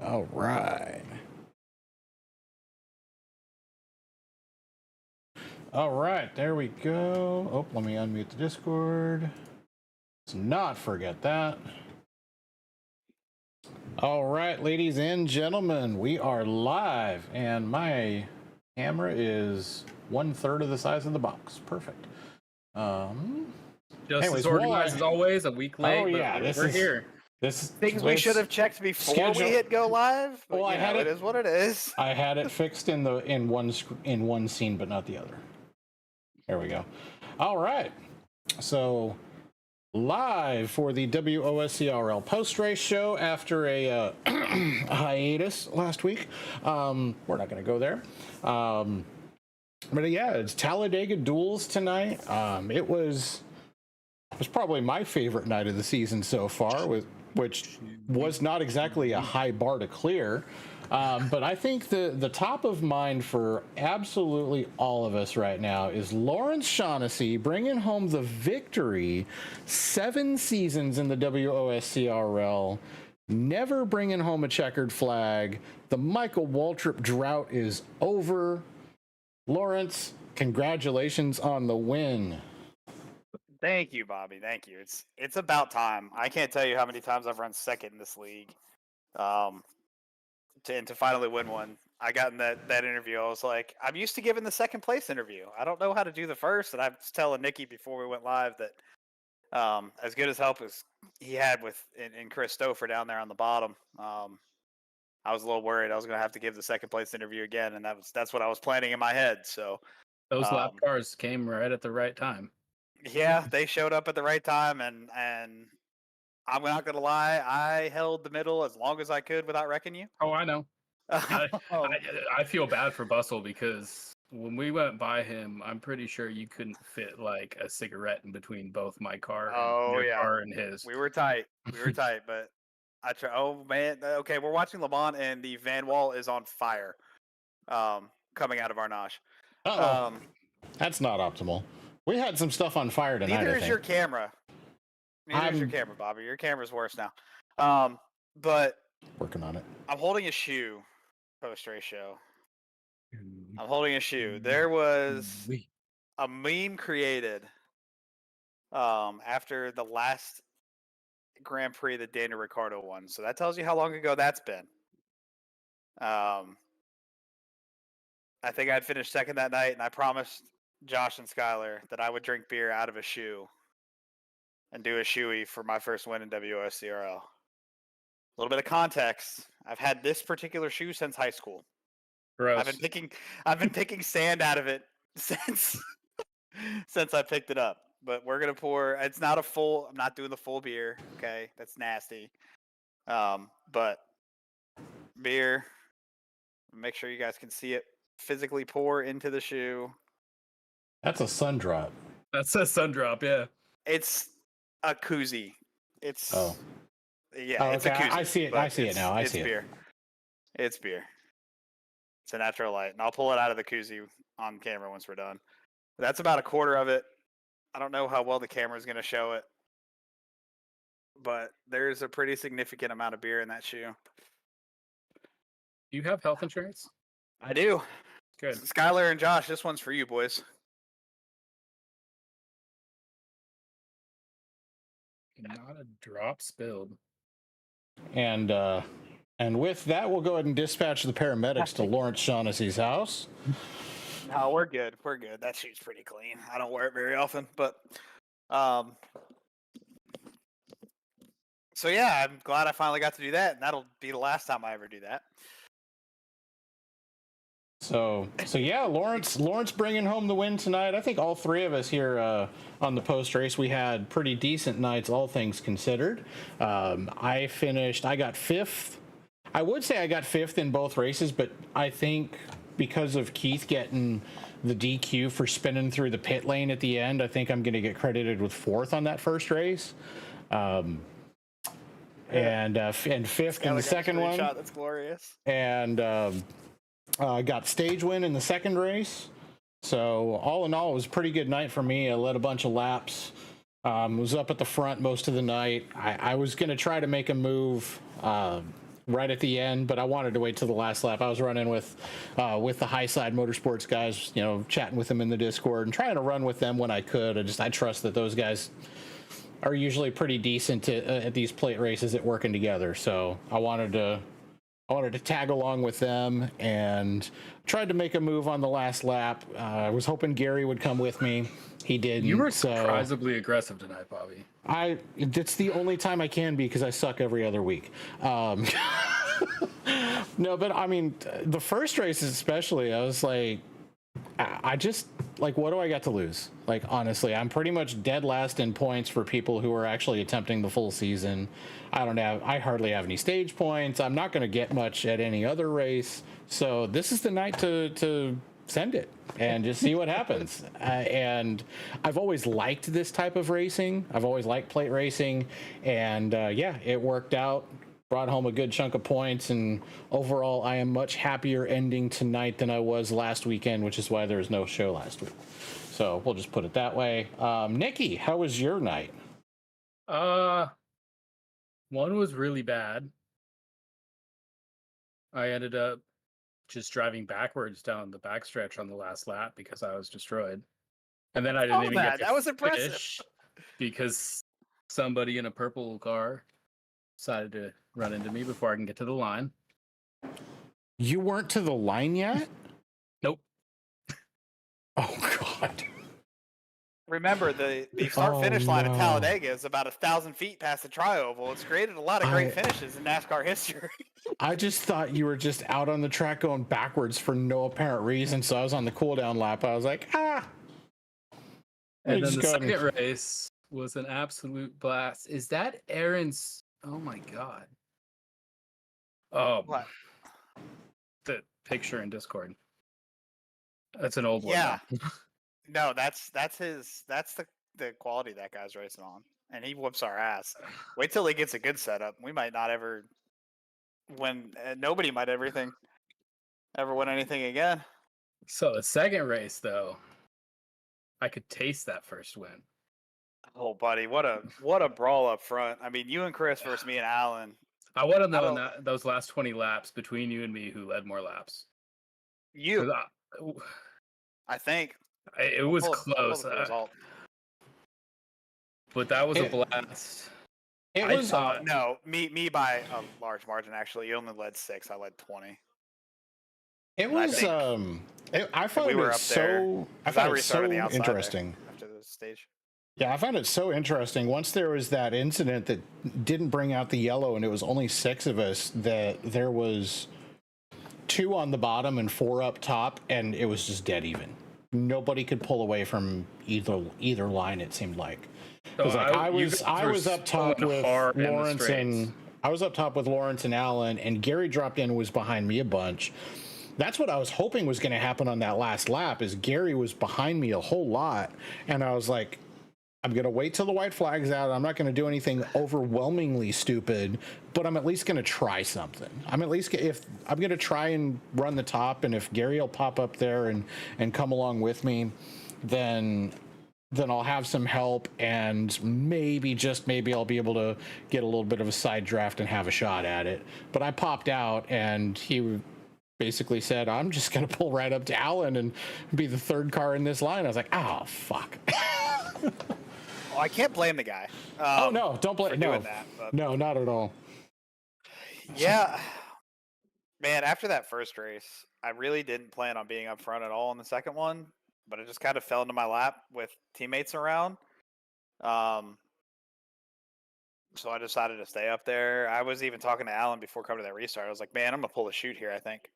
All right. All right, there we go. Oh, let me unmute the Discord. Let's not forget that. All right, ladies and gentlemen, we are live, and my camera is 1/3 of the size of the box. Perfect. Just anyways, as organized as always, a week late. Oh yeah, but we're here. This Things we should have checked before we hit go live. But, well, it is what it is. I had it fixed in one scene, but not the other. There we go. All right, so live for the WOSCRL post-race show after a hiatus last week. We're not going to go there. But yeah, it's Talladega duels tonight. It was probably my favorite night of the season so far, which was not exactly a high bar to clear. But I think the top of mind for absolutely all of us right now is Lawrence Shaughnessy bringing home the victory, 7 seasons in the WOSCRL, never bringing home a checkered flag. The Michael Waltrip drought is over. Lawrence, congratulations on the win. Thank you, Bobby. Thank you. It's about time. I can't tell you how many times I've run second in this league. To finally win one. I got in that interview. I was like, I'm used to giving the second place interview. I don't know how to do the first. And I was telling Nikki before we went live that as good as help as he had in Chris Stouffer down there on the bottom, I was a little worried I was going to have to give the second place interview again, and that's what I was planning in my head. So those lap cars came right at the right time. Yeah, they showed up at the right time, and I'm not going to lie, I held the middle as long as I could without wrecking you. Oh, I know. I feel bad for Bustle because when we went by him, I'm pretty sure you couldn't fit like a cigarette in between both my car car and his. We were tight. But I try. Oh man, okay, we're watching Le Mans and the van wall is on fire, coming out of Arnage. That's not optimal. We had some stuff on fire tonight. Neither is your camera. Neither is your camera, Bobby. Your camera's worse now. But working on it. I'm holding a shoe post-race show. I'm holding a shoe. There was a meme created after the last Grand Prix that Daniel Ricciardo won. So that tells you how long ago that's been. I think I'd finished second that night, and I promised Josh and Skylar that I would drink beer out of a shoe and do a shoey for my first win in WOSCRL. A little bit of context. I've had this particular shoe since high school. Gross. I've been picking sand out of it since I picked it up. But we're gonna pour. It's not a full. I'm not doing the full beer. Okay, that's nasty. But beer. Make sure you guys can see it. Physically pour into the shoe. That's a sun drop. That's a sun drop. Yeah. It's a koozie. It's yeah. Oh, it's a koozie. I see it. I see it now. It's beer. It's beer. It's a natural light, and I'll pull it out of the koozie on camera once we're done. That's about a quarter of it. I don't know how well the camera is going to show it, but there's a pretty significant amount of beer in that shoe. Do you have health insurance? I do. Good. Skylar and Josh, this one's for you, boys. Not a drop spilled. And with that, we'll go ahead and dispatch the paramedics to Lawrence Shaughnessy's house. No, we're good. We're good. That shoe's pretty clean. I don't wear it very often, but so yeah, I'm glad I finally got to do that, and that'll be the last time I ever do that. So yeah, Lawrence bringing home the win tonight. I think all three of us here on the post race, we had pretty decent nights, all things considered. I got fifth. I would say I got fifth in both races, but I think because of Keith getting the DQ for spinning through the pit lane at the end, I think I'm going to get credited with fourth on that first race. And fifth in the second one. That's glorious. And got stage win in the second race. So all in all, it was a pretty good night for me. I led a bunch of laps. Was up at the front most of the night. I was going to try to make a move right at the end, but I wanted to wait till the last lap. I was running with the High Side Motorsports guys, chatting with them in the Discord and trying to run with them when I could. I trust that those guys are usually pretty decent at these plate races at working together. So I wanted to tag along with them and tried to make a move on the last lap. I was hoping Gary would come with me. He didn't. You were surprisingly aggressive tonight, Bobby. It's the only time I can be because I suck every other week. No, but I mean, the first race especially, I was like, I just like, what do I got to lose? Like, honestly, I'm pretty much dead last in points for people who are actually attempting the full season. I hardly have any stage points. I'm not going to get much at any other race. So this is the night to send it and just see what happens. And I've always liked this type of racing. I've always liked plate racing. And yeah, it worked out. Brought home a good chunk of points, and overall, I am much happier ending tonight than I was last weekend, which is why there was no show last week. So we'll just put it that way. Nikki, how was your night? One was really bad. I ended up just driving backwards down the backstretch on the last lap because I was destroyed, and then I didn't even get to that was impressive finish because somebody in a purple car decided to run into me before I can get to the line. You weren't to the line yet? Nope. Oh, God. Remember, the start-finish line at Talladega is about 1,000 feet past the tri-oval. It's created a lot of great finishes in NASCAR history. I just thought you were just out on the track going backwards for no apparent reason, so I was on the cooldown lap. I was like, And then the second race was an absolute blast. Is that Aaron's... Oh my God. What? The picture in Discord. That's an old one. Yeah. No, that's the quality that guy's racing on. And he whoops our ass. Wait till he gets a good setup. We might not ever win. Nobody might ever win anything again. So the second race, though, I could taste that first win. Oh, buddy, what a brawl up front. I mean, you and Chris versus me and Alan. I want to know in those last 20 laps between you and me who led more laps. You. I think. It was close. But that was a blast. No, me by a large margin, actually. You only led 6. I led 20. It was, I found it so interesting. After the stage. Yeah, I found it so interesting. Once there was that incident that didn't bring out the yellow and it was only 6 of us, that there was 2 on the bottom and 4 up top, and it was just dead even. Nobody could pull away from either line, it seemed like. So I was up top with Lawrence and Alan, and Gary dropped in and was behind me a bunch. That's what I was hoping was going to happen on that last lap, is Gary was behind me a whole lot, and I was like, I'm going to wait till the white flag's out. I'm not going to do anything overwhelmingly stupid, but I'm at least going to try something. I'm going to try and run the top, and if Gary will pop up there and come along with me, then I'll have some help, and maybe, just maybe, I'll be able to get a little bit of a side draft and have a shot at it. But I popped out, and he basically said, I'm just going to pull right up to Alan and be the third car in this line. I was like, oh, fuck. I can't blame the guy. No, don't blame him. No, not at all. Yeah. Man, after that first race, I really didn't plan on being up front at all in the second one, but it just kind of fell into my lap with teammates around. So I decided to stay up there. I was even talking to Alan before coming to that restart. I was like, man, I'm going to pull a shoot here, I think.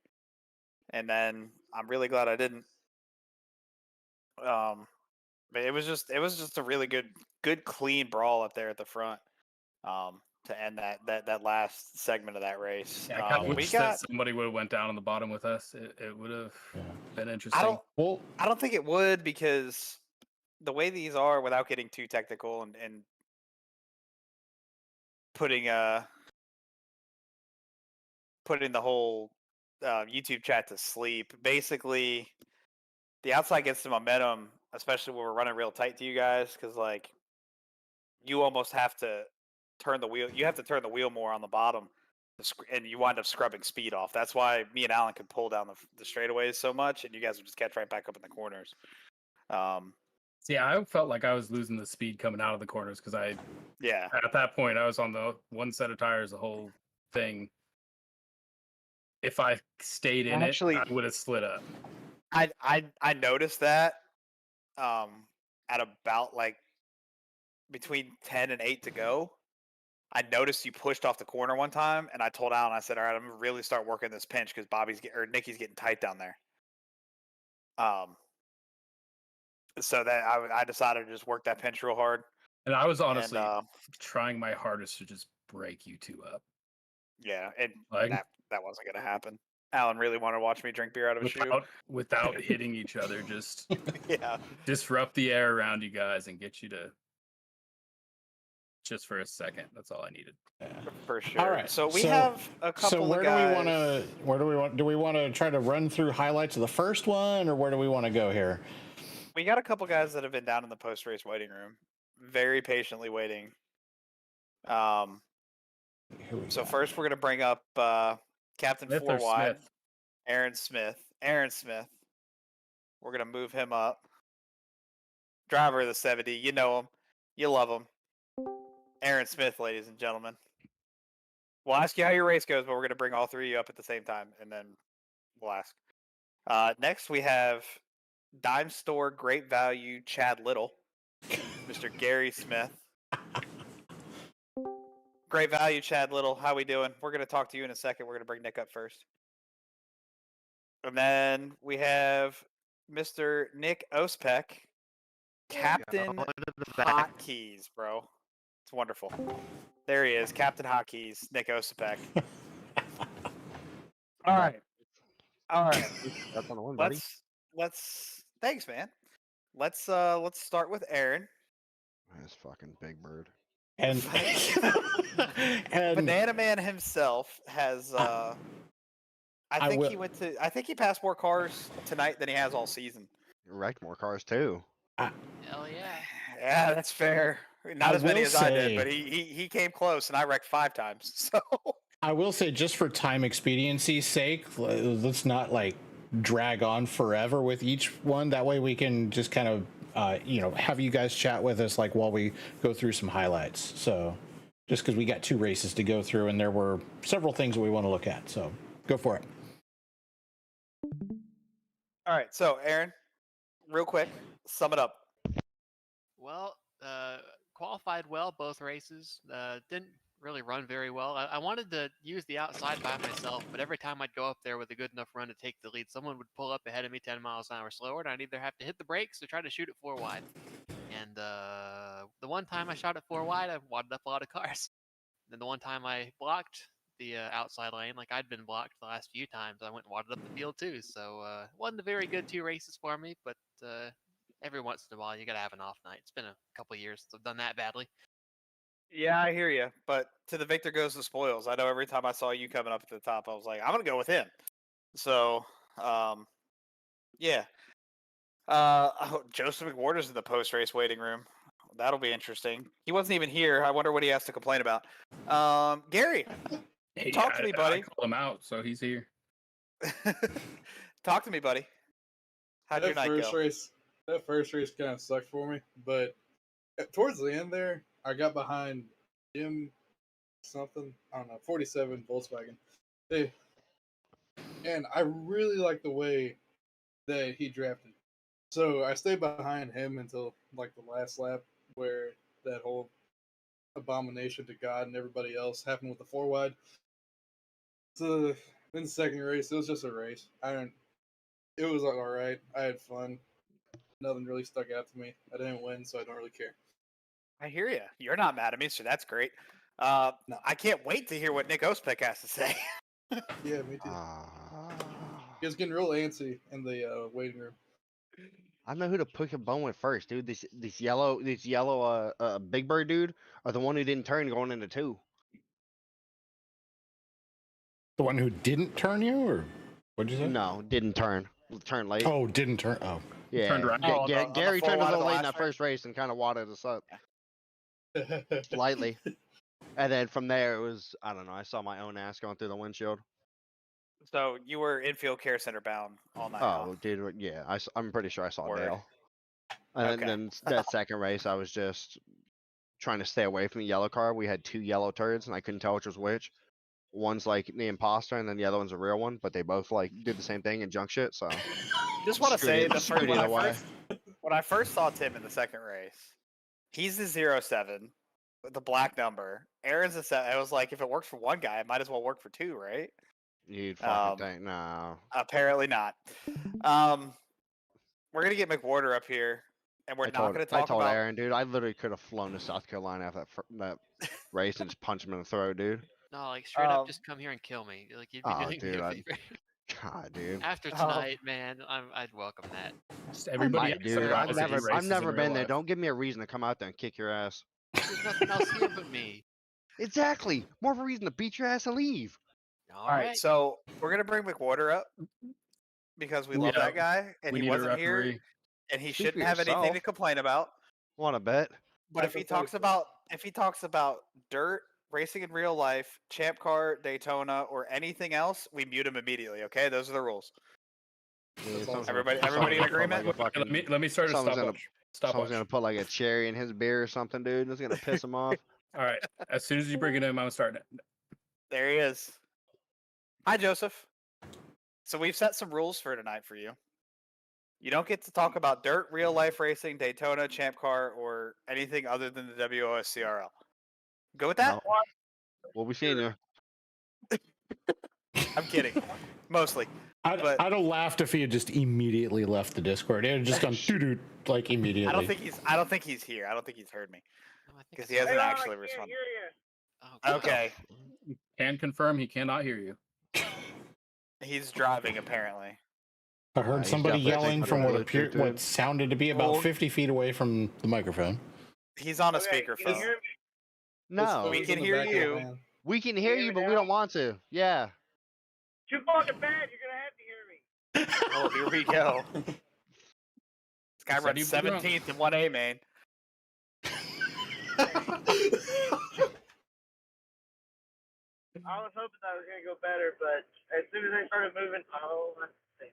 And then I'm really glad I didn't. But it was just a really good clean brawl up there at the front to end that last segment of that race. Yeah, I kind of wish that somebody would have went down on the bottom with us. It would have been interesting. I don't think it would, because the way these are, without getting too technical and putting the whole YouTube chat to sleep, basically the outside gets the momentum, especially when we're running real tight to you guys, because like you almost have to turn the wheel. You have to turn the wheel more on the bottom and you wind up scrubbing speed off. That's why me and Alan could pull down the straightaways so much, and you guys would just catch right back up in the corners. See, I felt like I was losing the speed coming out of the corners because at that point I was on the one set of tires the whole thing. If I stayed in it, I would have slid up. I noticed that at about like between 10 and 8 to go. I noticed you pushed off the corner one time, and I told Alan, I said, all right, I'm gonna really start working this pinch because Nicky's getting tight down there. So that I decided to just work that pinch real hard. And I was honestly trying my hardest to just break you two up. Yeah, and that wasn't gonna happen. Alan really wanted to watch me drink beer out of a shoe without hitting each other. Just disrupt the air around you guys and get you to just for a second. That's all I needed. Yeah. For sure. All right. So we have a couple of guys. Do we want to try to run through highlights of the first one, or where do we want to go here? We got a couple guys that have been down in the post-race waiting room, very patiently waiting. So first we're going to bring up Captain Smith 4 Wide, Smith. Aaron Smith. We're going to move him up. Driver of the 70. You know him. You love him. Aaron Smith, ladies and gentlemen. We'll ask you how your race goes, but we're going to bring all three of you up at the same time, and then we'll ask. Next, we have Dime Store Great Value Chad Little, Mr. Gary Smith. Great Value Chad Little, how we doing? We're going to talk to you in a second. We're going to bring Nick up first. And then we have Mr. Nick Ospek, Captain Hotkeys, bro. It's wonderful. There he is, Captain Hotkeys, Nick Ospek. All right. That's on the one, buddy. Let's thanks, man. Let's start with Aaron. This fucking big bird. And Banana Man himself has I think he passed more cars tonight than he has all season. He wrecked more cars too. Hell yeah. Yeah, that's fair. Not as many as I did, but he came close, and I wrecked 5 times. So I will say, just for time expediency's sake, let's not like drag on forever with each one. That way we can just kind of have you guys chat with us like while we go through some highlights. So just because we got 2 races to go through and there were several things that we want to look at, so go for it. All right, so Aaron, real quick, sum it up. Well, qualified well both races. Didn't really run very well. I wanted to use the outside by myself, but every time I'd go up there with a good enough run to take the lead, someone would pull up ahead of me 10 miles an hour slower, and I'd either have to hit the brakes or try to shoot it 4 wide. And the one time I shot it 4 wide, I wadded up a lot of cars. Then the one time I blocked the outside lane, like I'd been blocked the last few times, I went and wadded up the field too. So wasn't a very good 2 races for me, but every once in a while you gotta have an off night. It's been a couple of years since I've done that badly. Yeah, I hear you, but to the victor goes the spoils. I know every time I saw you coming up at the top, I was like, I'm gonna go with him. So, yeah. Joseph McWhorter's in the post-race waiting room. That'll be interesting. He wasn't even here. I wonder what he has to complain about. Gary, talk to me, buddy. I called him out, so he's here. Talk to me, buddy. How'd your night go? That first race kind of sucked for me, but towards the end there, I got behind Jim something, I don't know, 47 Volkswagen. And I really like the way that he drafted. So I stayed behind him until like the last lap, where that whole abomination to God and everybody else happened with the 4 wide. So in the second race, it was just a race. It was all right. I had fun. Nothing really stuck out to me. I didn't win, so I don't really care. I hear you. You're not mad at me, so that's great. No. I can't wait to hear what Nick Ospek has to say. Yeah, me too. He was getting real antsy in the waiting room. I know who to pick a bone with first, dude. This yellow Big Bird dude, or the one who didn't turn going into 2. The one who didn't turn you, or what'd you say? No, didn't turn. Turned late. Oh, didn't turn. Oh, yeah. Turned right. Gary turned a little late in that first race and kind of wadded us up. Lightly. And then from there, it was, I don't know, I saw my own ass going through the windshield. So you were infield care center bound all night. Oh, dude, yeah, I'm pretty sure I saw Word. Dale. And Okay. then that second race, I was just trying to stay away from the yellow car. We had 2 yellow turds, and I couldn't tell which was which. One's like the imposter, and then the other one's a real one. But they both like did the same thing and junk shit. So Just want to Screwed say it- the screwed first, either way. when I first saw Tim in the second race, he's the 07 with the black number. Aaron's the 7. I was like, if it works for one guy, it might as well work for 2, right? You'd fucking think no. Apparently not. We're gonna get McWhorter up here, and we're I not told, gonna I talk told about. Aaron, dude, I literally could have flown to South Carolina after that race and just punched him in the throat, dude. No, like straight up, just come here and kill me. Like you'd be Oh, doing me dude, a I'd- favor. God, dude. After Oh. tonight, man, I'd welcome that. Just everybody Might, else dude, are I've opposite never, races I've in never real been there. life. Don't give me a reason to come out there and kick your ass. There's nothing else here but me. Exactly. More of a reason to beat your ass and leave. All right, so we're gonna bring McWhorter up because we love Yeah, that guy, and we he need a wasn't here, referee. and he Speak shouldn't for have anything to yourself. complain about. Want to bet? But if he talks about dirt racing in real life, champ car, Daytona, or anything else, we mute him immediately. Okay, those are the rules. Yeah, awesome. Everybody in someone's gonna put, agreement? Like a Let me fucking, let me start a someone's gonna- stopwatch. someone's Stopwatch. gonna put like a cherry in his beer or something, dude. That's gonna piss him off. All right. As soon as you bring it in, I'm starting it. There he is. Hi, Joseph. So we've set some rules for tonight for you. You don't get to talk about dirt, real life racing, Daytona, Champ Car, or anything other than the WOSCRL. Go with that? No. We'll be seeing you. I'm kidding. Mostly. I'd have laughed if he had just immediately left the Discord. It had just gone doo-doo, like immediately. I don't think he's here. I don't think he's heard me No, I think because I he saw hasn't it. actually responded. Oh, God. Okay, Can confirm he cannot hear you. he's driving apparently. I heard he's somebody definitely yelling taking from what the appeared, Bluetooth, what dude. sounded to be about Well- 50 feet away from the microphone. He's on a speakerphone. No, We can hear you. we can hear you, but we don't want to. Yeah. Too fucking bad. You're gonna have to hear me. Oh, here we go. This guy Said runs he'd be drunk. 17th in 1A, man. I was hoping that was gonna go better, but as soon as they started moving, oh, that's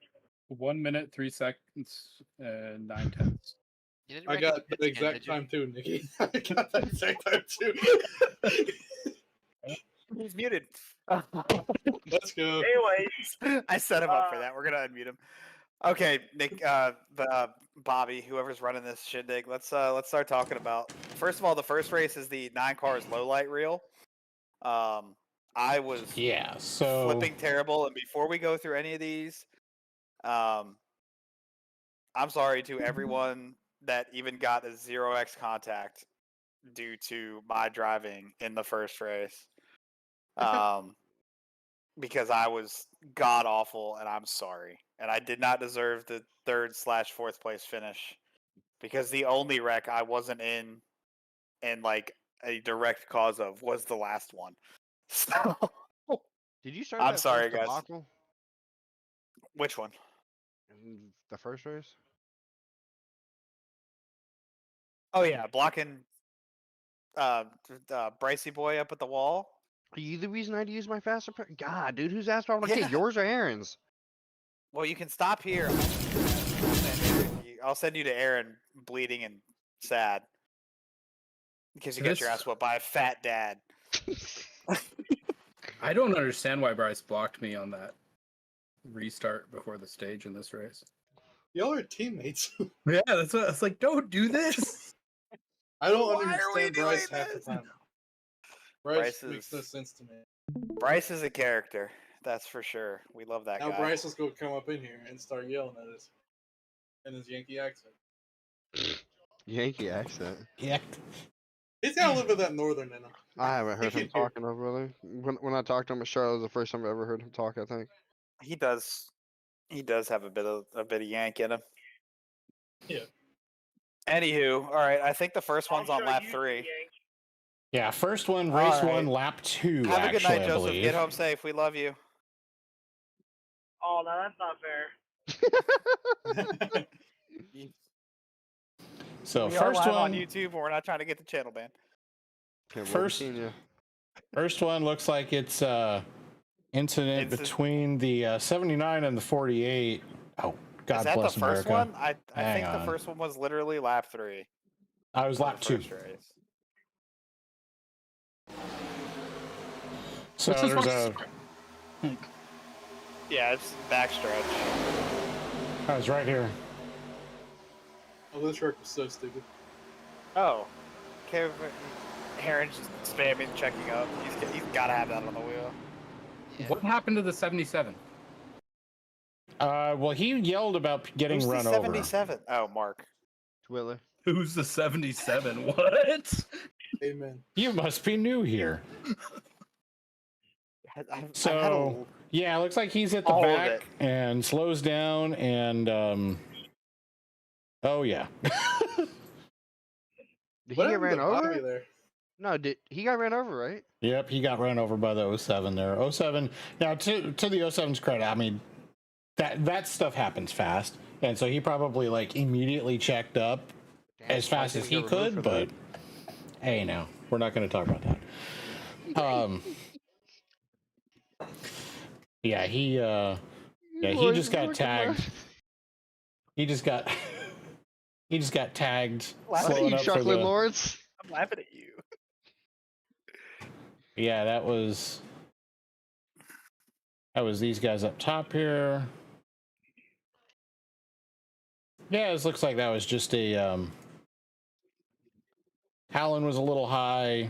1 minute, 3 seconds, and 9 tenths. You didn't I wreck any got the pits again, exact did you? time too, Nikki. I got that exact time too. He's muted. Let's go. anyways. I set him up for that. We're gonna unmute him. Okay, Nick, Bobby, whoever's running this shindig, let's start talking about. First of all, the first race is the 9 cars low light reel. I was Yeah, so flipping terrible, and before we go through any of these, I'm sorry to everyone that even got a 0x contact due to my driving in the first race. Because I was god awful, and I'm sorry. And I did not deserve the 3rd/4th place finish because the only wreck I wasn't in and like a direct cause of was the last one. So, Did you start? I'm that sorry, first guys. debacle which one? in the first race? Oh yeah, blocking Bricey boy up at the wall. Are you the reason I had to use my faster? God, dude, whose ass do I want to Yeah. kick? Yours or Aaron's? Well, you can stop here. I'll send you to Aaron, bleeding and sad, because you got your ass whooped by a fat dad. I don't understand why Bryce blocked me on that restart before the stage in this race. Y'all are teammates. Yeah, that's what I was like. Don't do this. I don't Why are we understand Bryce doing half the this? time. Bryce Bryce makes no is- sense to me. Bryce is a character, that's for sure. We love that Now guy. Bryce is going to come up in here and start yelling at us in his Yankee accent. Yankee accent. yeah. He's got a little bit of that northern in him. I haven't heard can him hear. talking over really. When I talked to him at Charlotte, it was the first time I ever heard him talk. I think. He does have a bit of yank in him. Yeah. Anywho, all right. I think the first one's on lap 3. Yeah, first one, All race right. 1, lap 2, Have a good actually, night, I Joseph. believe. Get home safe. We love you. Oh, no, that's not fair. So We first are live on one, YouTube, and we're not trying to get the channel banned. Okay, we'll be First- seeing you. First one looks like it's incident between the 79 and the 48. Oh, God Is that bless the first America. one? I Hang think on. the first one was literally lap 3. I was of lap the 2. first race. So What's this there's one? Yeah, it's backstretch. I was right here. Oh, this wreck was so stupid. Oh. Heron's just spamming, checking up. He's got to have that on the wheel. Yeah. What happened to the 77? Well, he yelled about getting Who's run the over. 77? Oh, Mark. Twiller. Who's the 77? What? Amen. You must be new here. So yeah, it looks like he's at the all of back it. and slows down and oh yeah. Did he What get happened ran to Bobby over? there? No, he got ran over, right? Yep, he got run over by the 07 there. 07. Now to the 07's credit, I mean that stuff happens fast. And so he probably like immediately checked up Damn, as fast as he could, but hey, now we're not going to talk about that. Yeah, he just got tagged. He just got tagged slowing up for the Lords. I'm laughing at you. Yeah, that was these guys up top here. Yeah, this looks like that was just a Hallen was a little high.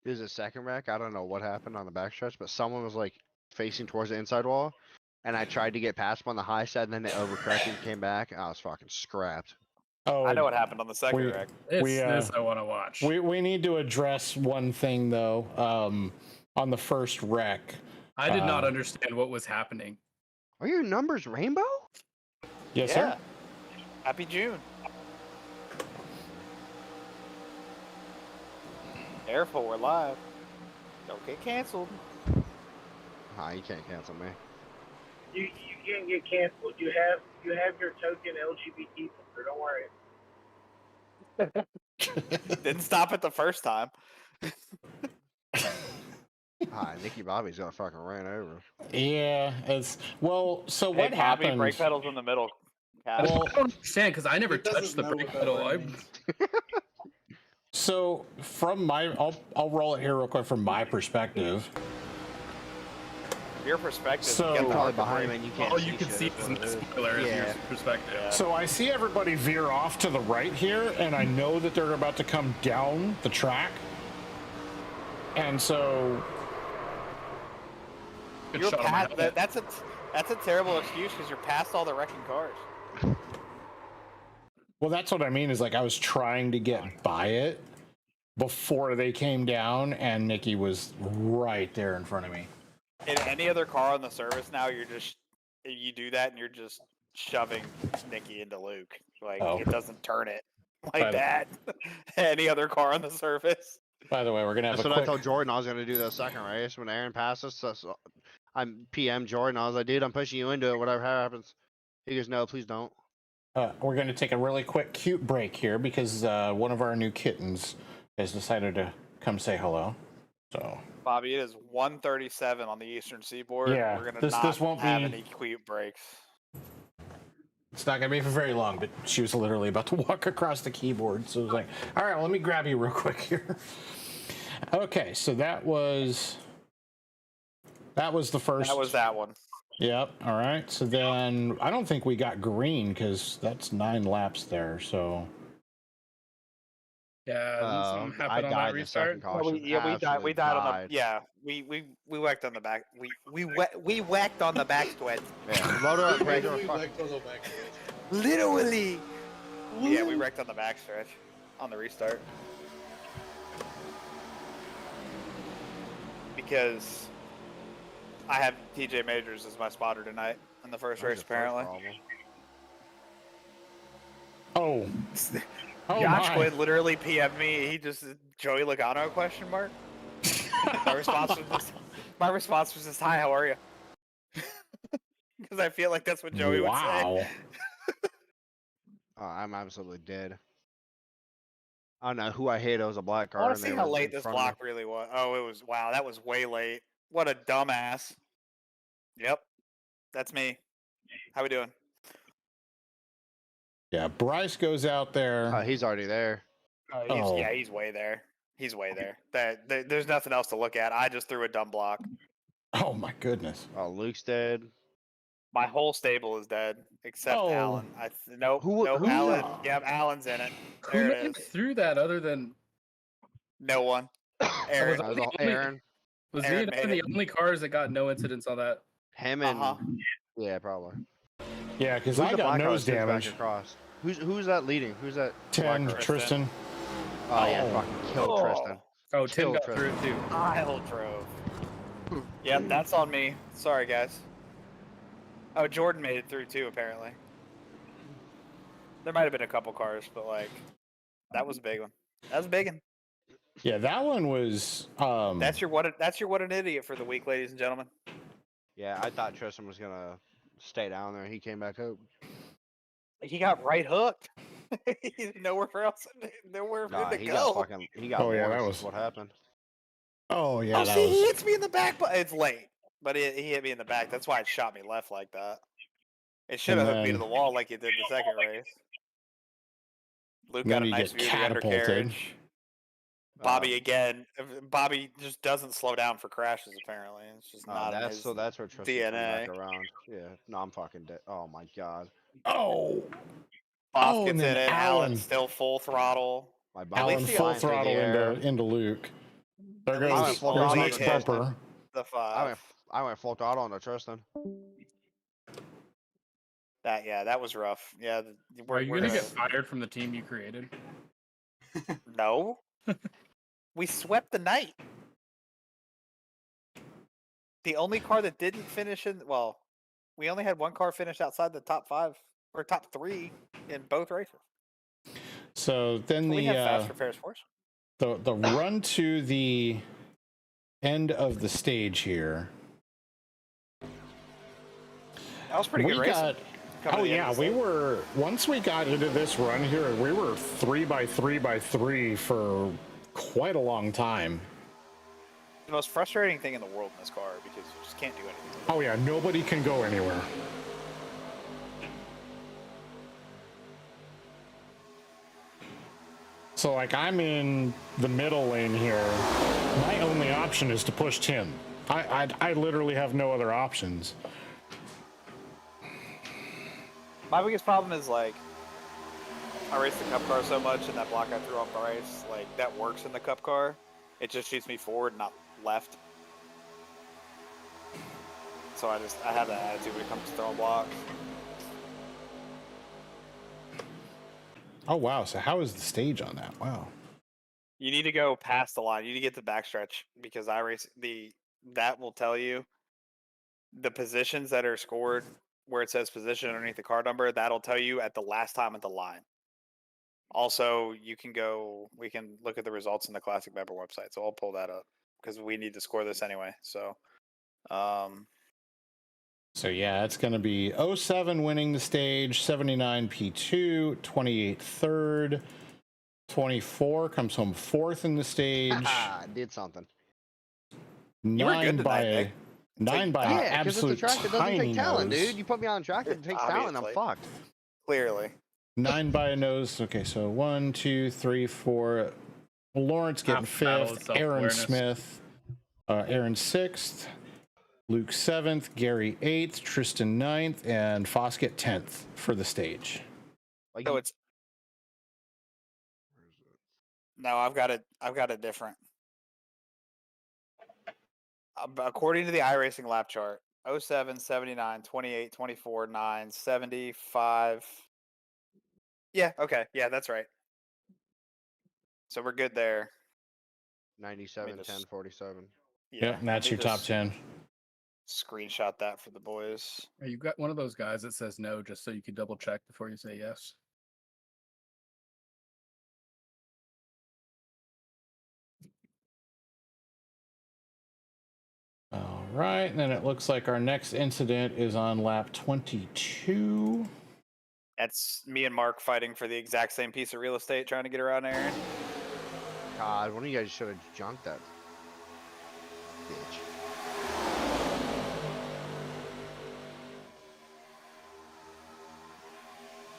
There's a second wreck. I don't know what happened on the backstretch, but someone was like facing towards the inside wall, and I tried to get past him on the high side, and then they overcorrected and came back. I was fucking scrapped. Oh, I know what happened on the second wreck. This I want to watch. We need to address one thing though. On the first wreck, I did not understand what was happening. Are your numbers rainbow? Yes, Yeah. sir. Happy June. Careful, we're live. Don't get canceled. Ah, you can't cancel me. You can't get canceled. You have your token LGBT filter. Don't worry. Didn't stop it the first time. Ah, Nicky Bobby's got fucking ran over. Yeah, it's well. So Hey, what Bobby, happened? brake pedals in the middle. Cash. Well, I don't understand because I never He doesn't touched the know brake what that pedal. word means. so from my, I'll roll it here real quick from my perspective. Your perspective. So- you get the Probably hard behind him brake. and you can't All see you can shit, see is is what the it is. spoiler as your Yeah. perspective. So I see everybody veer off to the right here, and I know that they're about to come down the track, and so Good You're shot on my past, helmet. that's a terrible excuse because you're past all the wrecking cars. well, that's what I mean is like I was trying to get by it before they came down, and Nikki was right there in front of me. In any other car on the service now, you do that and you're just shoving Nikki into Luke. Like it doesn't turn it like that. Any other car on the service. By the way, we're gonna have That's a what quick. I told Jordan I was gonna do that second race when Aaron passed us. So I'm PM Jordan. I was like, dude, I'm pushing you into it. Whatever happens. He goes, no, please don't. We're going to take a really quick cute break here because one of our new kittens has decided to come say hello. So, Bobby, it is 1:37 on the Eastern Seaboard. Yeah, We're gonna this not won't have be- any cute breaks. it's not going to be for very long, but she was literally about to walk across the keyboard. So I was like, all right, well, let me grab you real quick here. Okay, so that was the first. That was that one. Yep. All right. So then I don't think we got green because that's 9 laps there. So Yeah, something I happened on that died in the restart. second caution. We died. Absolutely We died on the. died. Yeah, we whacked on the back. We whacked on the back switch. Yeah, motor up, brake Literally fuck. wrecked on the back stretch. Literally. Yeah, we wrecked on the backstretch on the restart because I have TJ Majors as my spotter tonight in the first race. Apparently, oh, Josh my. Quinn literally PM'd me. He just Joey Logano question mark. My response was just hi, how are you? Because I feel like that's what Joey would say. Wow. Oh, I'm absolutely dead. I don't know who I hit. It was a black I car. want And to see they how were late in this front of me. block really was. Oh, it was. Wow, that was way late. What a dumbass. Yep, that's me. How we doing? Yeah, Bryce goes out there. He's already there. Oh. Yeah, he's way there. He's way there. There's nothing else to look at. I just threw a dumb block. Oh my goodness. Oh, Luke's dead. My whole stable is dead except Oh. Alan. Nope. Who- Nope. who- Alan. Yep, Alan's in it. Who There made it it is. through that other than No one. Aaron. That was all Aaron. was Aaron he and made Aaron the it. only cars that got no incidents on that? Him and Uh-huh. yeah, probably. Yeah, because Who's I the got black car nose that sits back damage. across? Who's that leading? Who's that? 10, black car? Tristan. Oh yeah, Oh. fucking killed Tristan. Oh, Tim Killed got through it too. Kyle drove. Yep, that's on me. Sorry, guys. Oh, Jordan made it through too, apparently. There might have been a couple cars, but like, that was a big one. That was a big one. Yeah, that one was. That's your what an idiot for the week, ladies and gentlemen. Yeah, I thought Tristan was gonna stay down there. He came back up. He got right hooked. He's nowhere else, nowhere Nah, to he go. got Oh, yeah, that Morris, was- is what happened. Oh yeah, Oh, that see, was. he hits me in the back, but it's late. But he hit me in the back. That's why it shot me left like that. It should have And hooked me to then- the wall like it did the second race. Luke And got then a you nice get view of the catapulted. undercarriage. Bobby again. Bobby just doesn't slow down for crashes. Apparently, it's just not in That's his so. That's where Tristan came back around. Yeah. No, I'm fucking dead. Oh my god. Oh. Boss Oh, gets and in then it. Alan. Alan's still full throttle. My At Alan least he full flying through the throttle air. into Luke. There At goes, least I went he full there's only Nick's hit bumper. the I five. went full throttle into Tristan. That was rough. Yeah. Are you gonna get fired from the team you created? No. We swept the night. The only car that didn't finish we only had one car finish outside the top 5 or top 3 in both races. So then So we have fast repairs for us. the run to the end of the stage here. That was pretty good racing. Oh yeah, we were once we got into this run here, we were 3x3x3 for quite a long time. The most frustrating thing in the world in this car because you just can't do anything. Oh yeah, nobody can go anywhere. So like I'm in the middle lane here. My only option is to push Tim. I literally have no other options. My biggest problem is like I race the cup car so much and that block I threw on Bryce, like that works in the cup car. It just shoots me forward, not left. So I have that attitude when it comes to throwing blocks. Oh wow, so how is the stage on that? Wow. You need to go past the line. You need to get the backstretch because that will tell you the positions that are scored where it says position underneath the car number. That'll tell you at the last time at the line. Also, we can look at the results in the Classic member website. So I'll pull that up because we need to score this anyway. So, So yeah, it's going to be 07 winning the stage, 79 P2, 28 third, 24 comes home fourth in the stage. I did something. You were good tonight, Nick. Nine by Yeah, because it's a absolute track that doesn't tiny take talent, nose. dude. You put me on a track that takes talent, I'm Obviously. fucked. Clearly. 9 by a nose. Okay, so 1, 2, 3, 4. Lawrence getting Half battle of fifth. Aaron self-awareness. Smith. Aaron sixth. Luke 7th. Gary 8th. Tristan 9th. And Foskett 10th for the stage. Like, So it's no, I've got it different. According to the iRacing lap chart, 07, 79, 28, 24, 9, 75. Yeah, okay. Yeah, that's right. So we're good there. 97, just- 10, 47. Yeah, Yep, and that's let your me top just 10. Screenshot that for the boys. You got one of those guys that says no just so you can double check before you say yes. All right, and then it looks like our next incident is on lap 22. That's me and Mark fighting for the exact same piece of real estate trying to get around Aaron. God, one of you guys should have junked that bitch.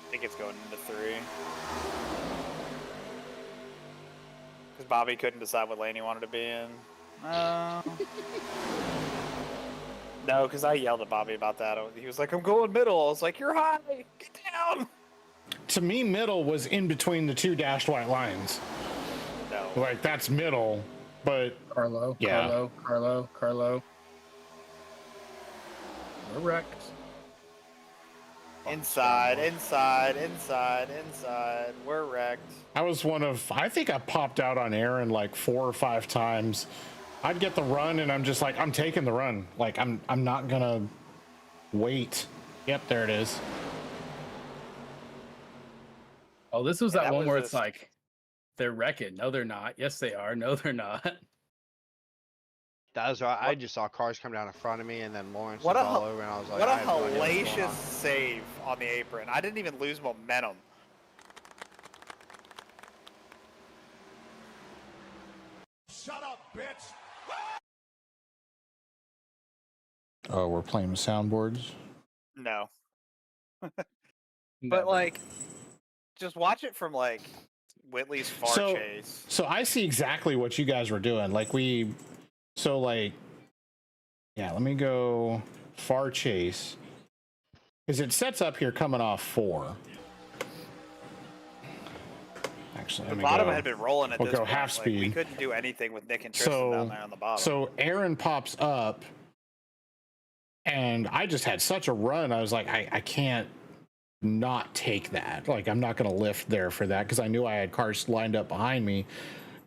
I think it's going into 3. Because Bobby couldn't decide what lane he wanted to be in. No, because I yelled at Bobby about that. He was like, I'm going middle. I was like, you're high. Get down. To me, middle was in between the 2 dashed white lines. No. Like, that's middle, but Carlo, yeah. Carlo. We're wrecked. Inside. We're wrecked. I was I think I popped out on Aaron like 4 or 5 times. I'd get the run and I'm just like, I'm taking the run. Like, I'm not gonna wait. Yep, there it is. Oh, this was that one was where just- it's like, they're wrecking. No, they're not. Yes, they are. No, they're not. That was right. I just saw cars come down in front of me, and then Lawrence What was a all over, and I was like, What a I have no idea what's going hellacious on. save on the apron. I didn't even lose momentum. Shut up, bitch. Oh, we're playing with soundboards. No. But Never. like, just watch it from like Whitley's far chase. So I see exactly what you guys were doing. Like yeah, let me go far chase. Because it sets up here coming off 4. Actually, The let me bottom go. had been rolling at We'll this go point. half Like, we speed. couldn't do anything with Nick and Tristan down there on the bottom. So Aaron pops up, and I just had such a run. I was like, I can't not take that. Like, I'm not going to lift there for that because I knew I had cars lined up behind me.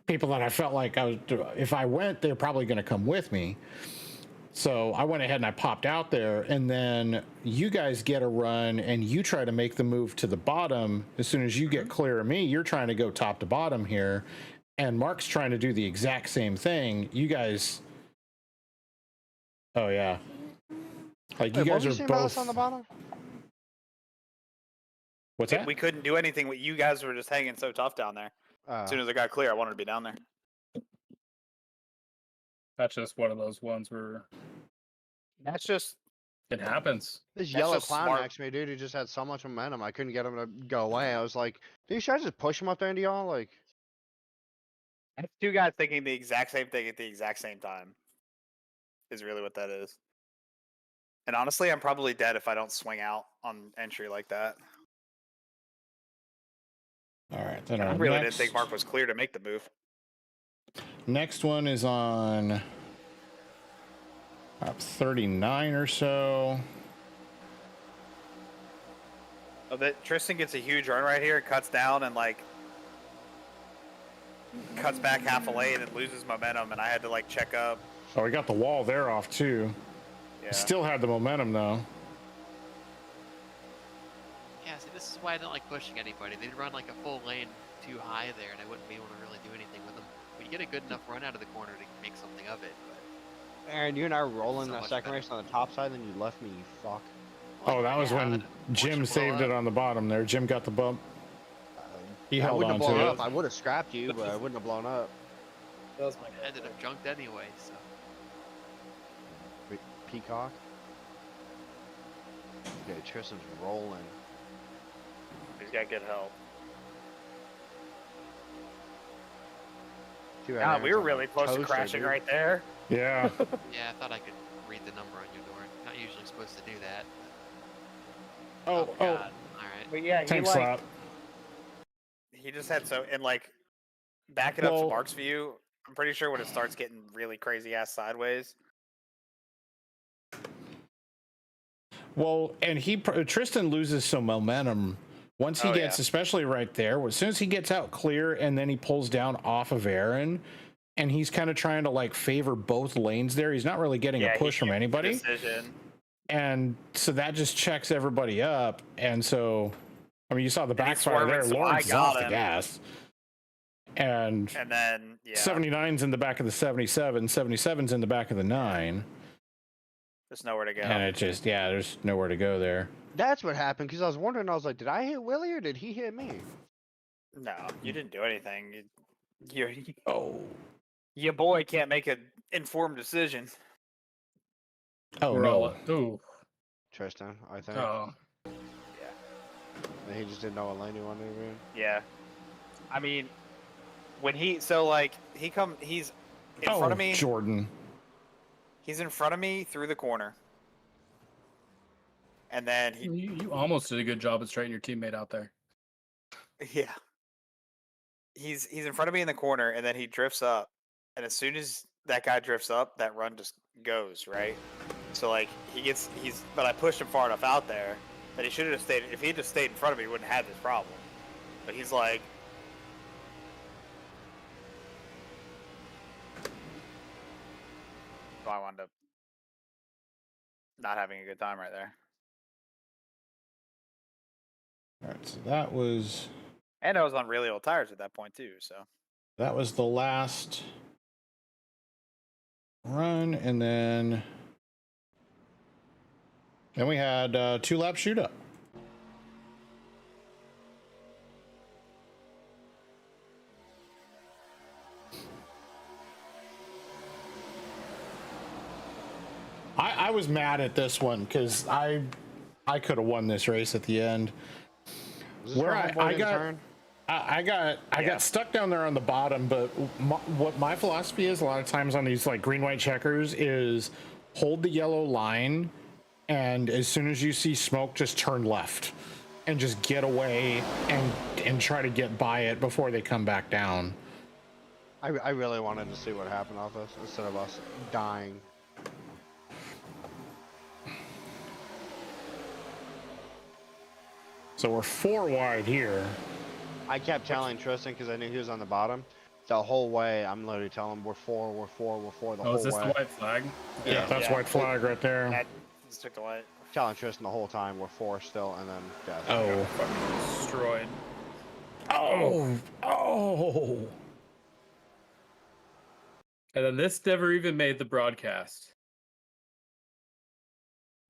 People that I felt like if I went, they're probably going to come with me. So I went ahead and I popped out there, and then you guys get a run and you try to make the move to the bottom. As soon as you get clear of me, you're trying to go top to bottom here, and Mark's trying to do the exact same thing. You guys, oh yeah, like Wait, you what guys were you are saying about us both on the bottom? What's that? We couldn't do anything. You guys were just hanging so tough down there. As soon as I got clear, I wanted to be down there. That's just one of those ones where That's just it happens. This That's yellow just clown smart. next to me, dude, he just had so much momentum. I couldn't get him to go away. I was like, dude, should I just push him up there into y'all? Like, that's 2 guys thinking the exact same thing at the exact same time. Is really what that is. And honestly, I'm probably dead if I don't swing out on entry like that. All right, then I our really next, didn't think Mark was clear to make the move. next one is on about 39 or so. Oh, that Tristan gets a huge run right here, cuts down and like cuts back half a lane and loses momentum, and I had to like check up. Oh, we got the wall there off too. Yeah. Still had the momentum though. Yeah, see, this is why I don't like pushing anybody. They'd run like a full lane too high there, and I wouldn't be able to really do anything with them. But you get a good enough run out of the corner to make something of it. But Aaron, you and I were rolling So that much second better. race on the top side, and then you left me, you fuck. Oh, that was yeah, when I'd force Jim you to blow saved it up. on the bottom there. Jim got the bump. He I held wouldn't on have blown to up. it. I would have scrapped you, but I wouldn't have blown up. That was my Like, I ended up junked anyway, so. Big Peacock. Okay, Tristan's rolling. He's got good help. Too bad God, Aaron's we were on a really close to toaster, crashing dude. right there. Yeah. Yeah, I thought I could read the number on your door. Not usually supposed to do that. Oh, God. oh, Alright. But yeah, tank slap. he just had so, and like back it up to Well- Mark's view. I'm pretty sure when it starts getting really crazy ass sideways. Well, and Tristan loses some momentum once he Oh, gets, yeah. especially right there. As soon as he gets out clear, and then he pulls down off of Aaron, and he's kind of trying to like favor both lanes there. He's not really getting Yeah, a he push from makes the anybody, Decision. and so that just checks everybody up. And so, I mean, you saw the And he's backfire there. swerving, so I Lawrence is got off the him. gas, and And then yeah, 79's in the back of the 77. 77's in the back of the 9. there's nowhere to go. And it just, yeah, there's nowhere to go there. That's what happened, because I was wondering, I was like, did I hit Willie or did he hit me? No, you didn't do anything. Your boy can't make an informed decision. Oh We're no! all ooh. Tristan, I think. Oh, And he just didn't know what lane he wanted to be in. Yeah. I mean, when he's in front of me. Jordan. He's in front of me through the corner. And then you almost did a good job of straightening your teammate out there. yeah. He's in front of me in the corner, and then he drifts up. And as soon as that guy drifts up, that run just goes, right? So like but I pushed him far enough out there that he should have stayed. If he had just stayed in front of me, he wouldn't have this problem. But he's like, so I wound up not having a good time right there. All right, so that was And I was on really old tires at that point too. So the last run, and then we had 2-lap shoot up. I was mad at this one because I could have won this race at the end. Where I got stuck down there on the bottom, but what my philosophy is a lot of times on these like green white checkers is hold the yellow line, and as soon as you see smoke, just turn left and just get away and try to get by it before they come back down. I really wanted to see what happened off this instead of us dying. So we're 4 wide here. I kept telling Tristan because I knew he was on the bottom. The whole way, I'm literally telling him we're 4 the whole way. Is this the white flag? Yeah, that's white flag right there. that just took the white. Telling Tristan the whole time we're 4 still, and then death. Oh. Fucking destroyed. Oh. And then this never even made the broadcast.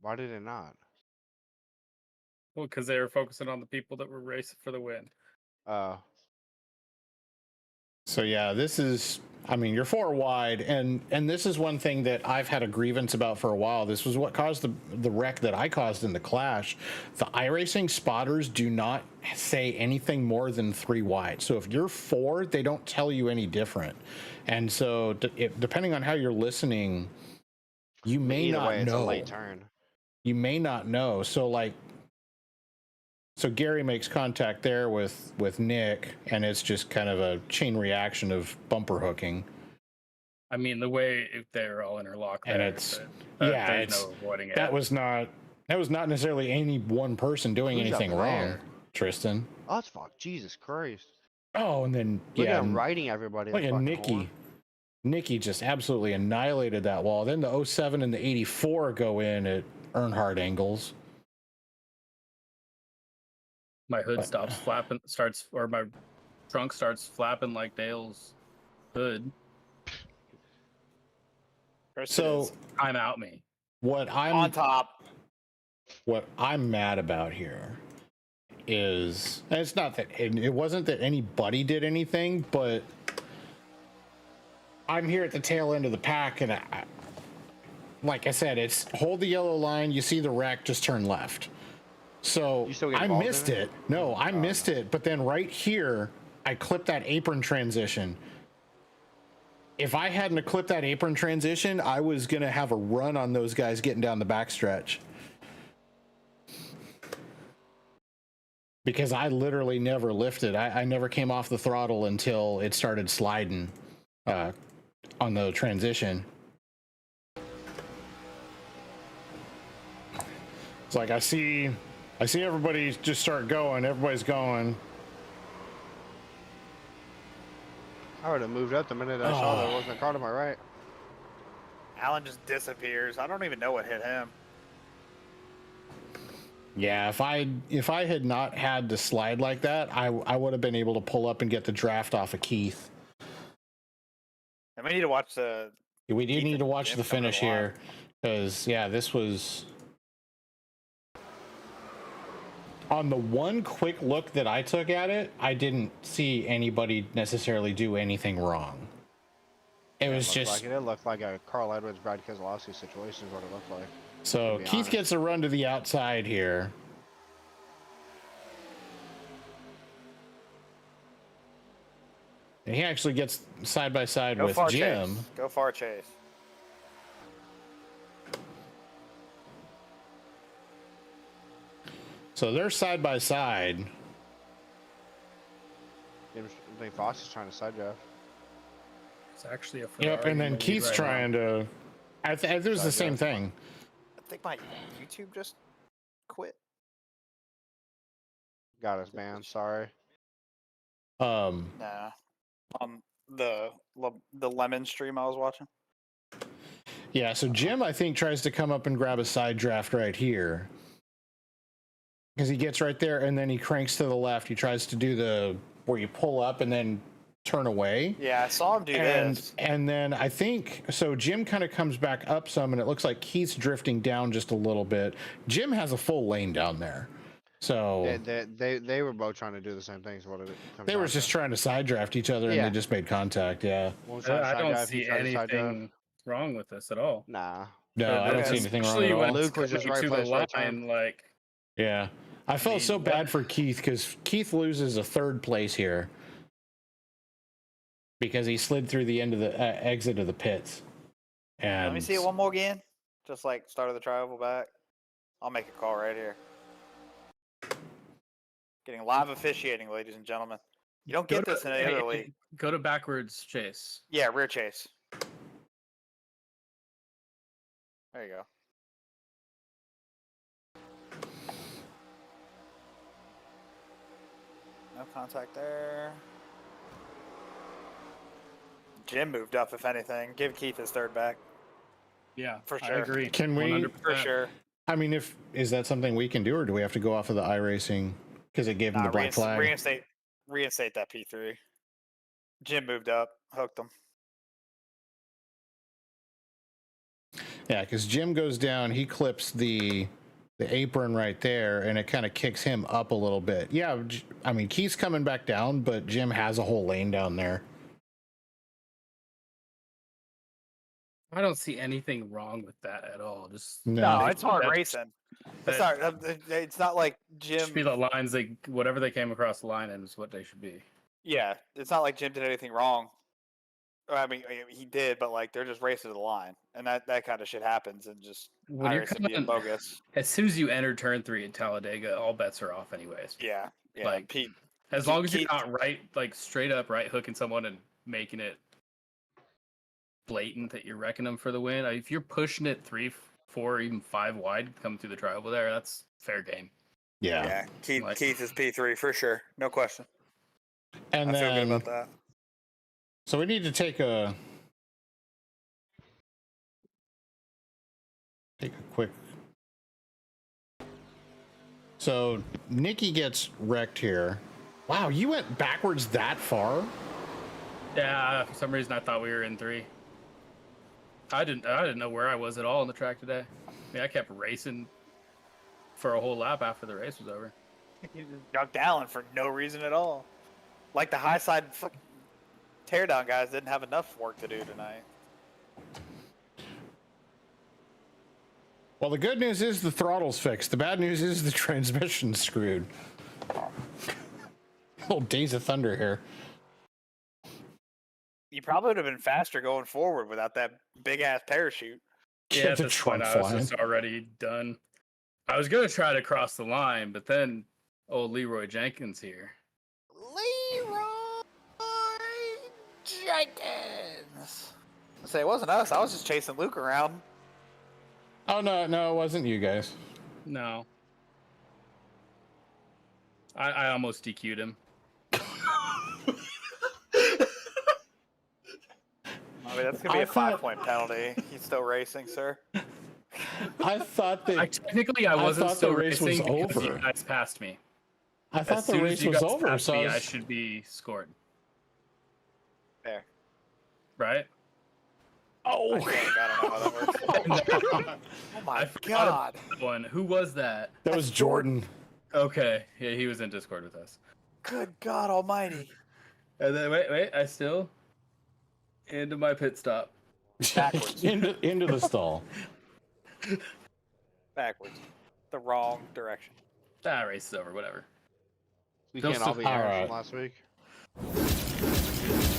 Why did it not? Well, because they were focusing on the people that were racing for the win. So yeah, this is, I mean, you're 4 wide, and this is one thing that I've had a grievance about for a while. This was what caused the wreck that I caused in the clash. The iRacing spotters do not say anything more than 3 wide. So if you're 4, they don't tell you any different. And so depending on how you're listening, you may not way, it's know. a late turn. You may not know. So Gary makes contact there with Nick, and it's just kind of a chain reaction of bumper hooking. I mean, the way they're all interlocked, And there, it's there's no avoiding it. that was not necessarily any one person doing Who's up anything wrong, there? Tristan. Oh, that's fuck. Jesus Christ. Oh, and then Look at him and- riding everybody. look in at the fucking Nikki. corner. Nikki just absolutely annihilated that wall. Then the 07 and the 84 go in at Earnhardt angles. My hood stops flapping, or my trunk starts flapping like Dale's hood. So I'm out me. what On top. What I'm mad about here is, and it's not that it wasn't that anybody did anything, but I'm here at the tail end of the pack, and like I said, it's hold the yellow line. You see the wreck, just turn left. So You still get I involved in missed it? it. No, I missed it. But then right here, I clipped that apron transition. If I hadn't clipped that apron transition, I was gonna have a run on those guys getting down the backstretch. Because I literally never lifted. I never came off the throttle until it started sliding on the transition. It's like I see everybody just start going. Everybody's going. I would have moved up the minute I saw there wasn't a car to my right. Alan just disappears. I don't even know what hit him. Yeah, if I had not had to slide like that, I would have been able to pull up and get the draft off of Keith. And we need to watch the. We do Keith need and to watch Jim the coming finish along. here, because yeah, this was. on the one quick look that I took at it, I didn't see anybody necessarily do anything wrong. It was just it looked like a Carl Edwards, Brad Keselowski situation is what it looked like. so. Keith gets a run to the outside here. And he actually gets side by side with Jim. Chase. Go far, Chase. So they're side by side. I think Fox is trying to side draft. It's actually a Ferrari. Yep, and then Keith's trying to. It was the same thing. I think my YouTube just quit. Got us, man. Sorry. Nah, on the lemon stream I was watching. Yeah, so Jim, I think, tries to come up and grab a side draft right here. Because he gets right there and then he cranks to the left. He tries to do the where you pull up and then turn away. Yeah, I saw him do this. And then I think so Jim kind of comes back up some and it looks like Keith's drifting down just a little bit. Jim has a full lane down there. So they were both trying to do the same things. They were just trying to side draft each other and they just made contact. Yeah. I don't see anything wrong with this at all. Nah. No, I don't see anything wrong at all. Luke was just right to place, the right line, time. like. Yeah. I felt so bad for Keith because Keith loses a third place here because he slid through the end of the exit of the pits. And let me see it one more again. Just like start of the tri-oval back. I'll make a call right here. Getting live officiating, ladies and gentlemen. You don't get this in any other league. Go to backwards chase. Yeah, rear chase. There you go. No contact there. Jim moved up, if anything. Give Keith his third back. Yeah, for sure. I agree. Can we? 100%. For sure. I mean, is that something we can do, or do we have to go off of the iRacing because it gave him the black flag? Reinstate that P3. Jim moved up, hooked him. Yeah, because Jim goes down, he clips the apron right there, and it kind of kicks him up a little bit. Yeah, I mean, Keith's coming back down, but Jim has a whole lane down there. I don't see anything wrong with that at all. Just no, it's hard racing. It's not like Jim. Should be the lines whatever they came across the line in is what they should be. Yeah, it's not like Jim did anything wrong. I mean, he did, but like they're just racing to the line, and that kind of shit happens, and just when you're coming bogus. As soon as you enter turn 3 at Talladega, all bets are off, anyways. Yeah. Like Pete, as long as you're not right, like straight up right hooking someone and making it blatant that you're wrecking them for the win. If you're pushing it 3, 4, even 5 wide coming through the tri-oval there, that's fair game. Yeah. Keith is P3 for sure, no question. And I feel good about that. So we need to take a quick. So Nikki gets wrecked here. Wow, you went backwards that far? Yeah, for some reason I thought we were in 3. I didn't know where I was at all on the track today. I mean, I kept racing for a whole lap after the race was over. You just ducked Allen for no reason at all. Like the high side fucking teardown guys didn't have enough work to do tonight. Well, the good news is the throttle's fixed. The bad news is the transmission's screwed. Little Days of Thunder here. You probably would have been faster going forward without that big ass parachute. Yeah, at this point I was just already done. I was gonna try to cross the line, but then old Leroy Jenkins here. Leroy Jenkins. I say it wasn't us. I was just chasing Luke around. Oh no, it wasn't you guys. No. I almost DQ'd him. I mean, that's gonna be a 5-point penalty. He's still racing, sir. I thought that technically I wasn't still racing was because over. you guys passed me. I thought the race was over, so I should be scored. There. Right? Oh, I don't know how that works. Oh my god! One. Who was that? That was Jordan. Okay, yeah, he was in Discord with us. Good God Almighty! And then wait, I still into my pit stop. Backwards. into the stall. Backwards. The wrong direction. Race is over. Whatever. We Still can't all be all Aaron right. from last week.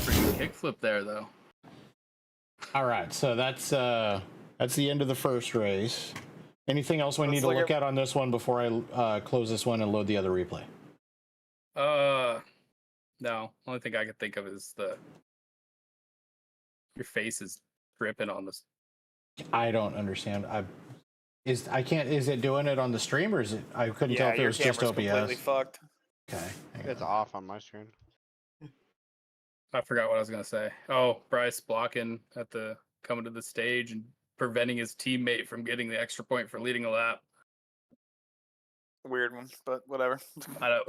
Freaking kickflip there though. All right, so that's the end of the first race. Anything else we need to look at on this one before I close this one and load the other replay? No. Only thing I can think of is your face is dripping on this. I don't understand. Is it doing it on the stream or is it? I couldn't tell if it was just OBS. Completely fucked. Okay, hang It's on. off on my screen. I forgot what I was gonna say. Oh, Bryce blocking at coming to the stage and preventing his teammate from getting the extra point for leading a lap. Weird one, but whatever. I don't.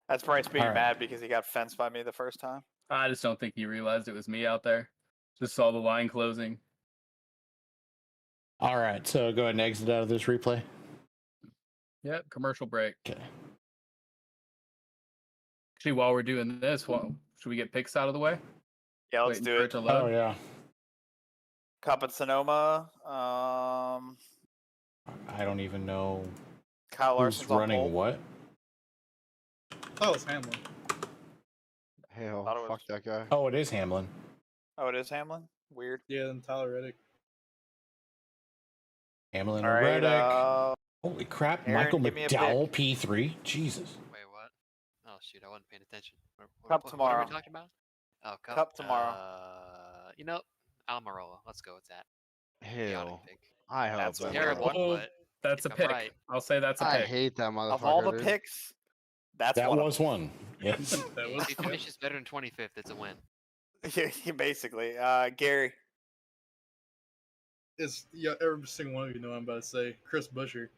That's Bryce being All right. mad because he got fenced by me the first time. I just don't think he realized it was me out there. Just saw the line closing. All right, so go ahead and exit out of this replay. Yep, commercial break. Okay. Actually, while we're doing this, should we get picks out of the way? Yeah, let's Waiting do for it. to load? Oh yeah. Cup at Sonoma. I don't even know Kyle who's Larson's on running pole. what. Oh, it's Hamlin. Hell, Thought it was- fuck that guy. Oh, it is Hamlin. Oh, it is Hamlin? Weird. Yeah, and Tyler Reddick. Hamlin All and right. Reddick. Holy crap! Aaron, Michael give me a McDowell P3. Jesus. Wait, what? Oh shoot, I wasn't paying attention. Cup What tomorrow. are we talking about? Oh, Cup tomorrow. Almirola. Let's go with that. Hell, Pick. I hope That's so. Terrible, Oh, but That's a if I'm pick. right. I'll say that's a I pick. hate that motherfucker. Of all the dude. picks, that's That one was one. Yes. That If was he finishes better than 25th, it's a win. of them. Yeah, basically. Gary. it's every single one of you know what I'm about to say. Chris Buescher.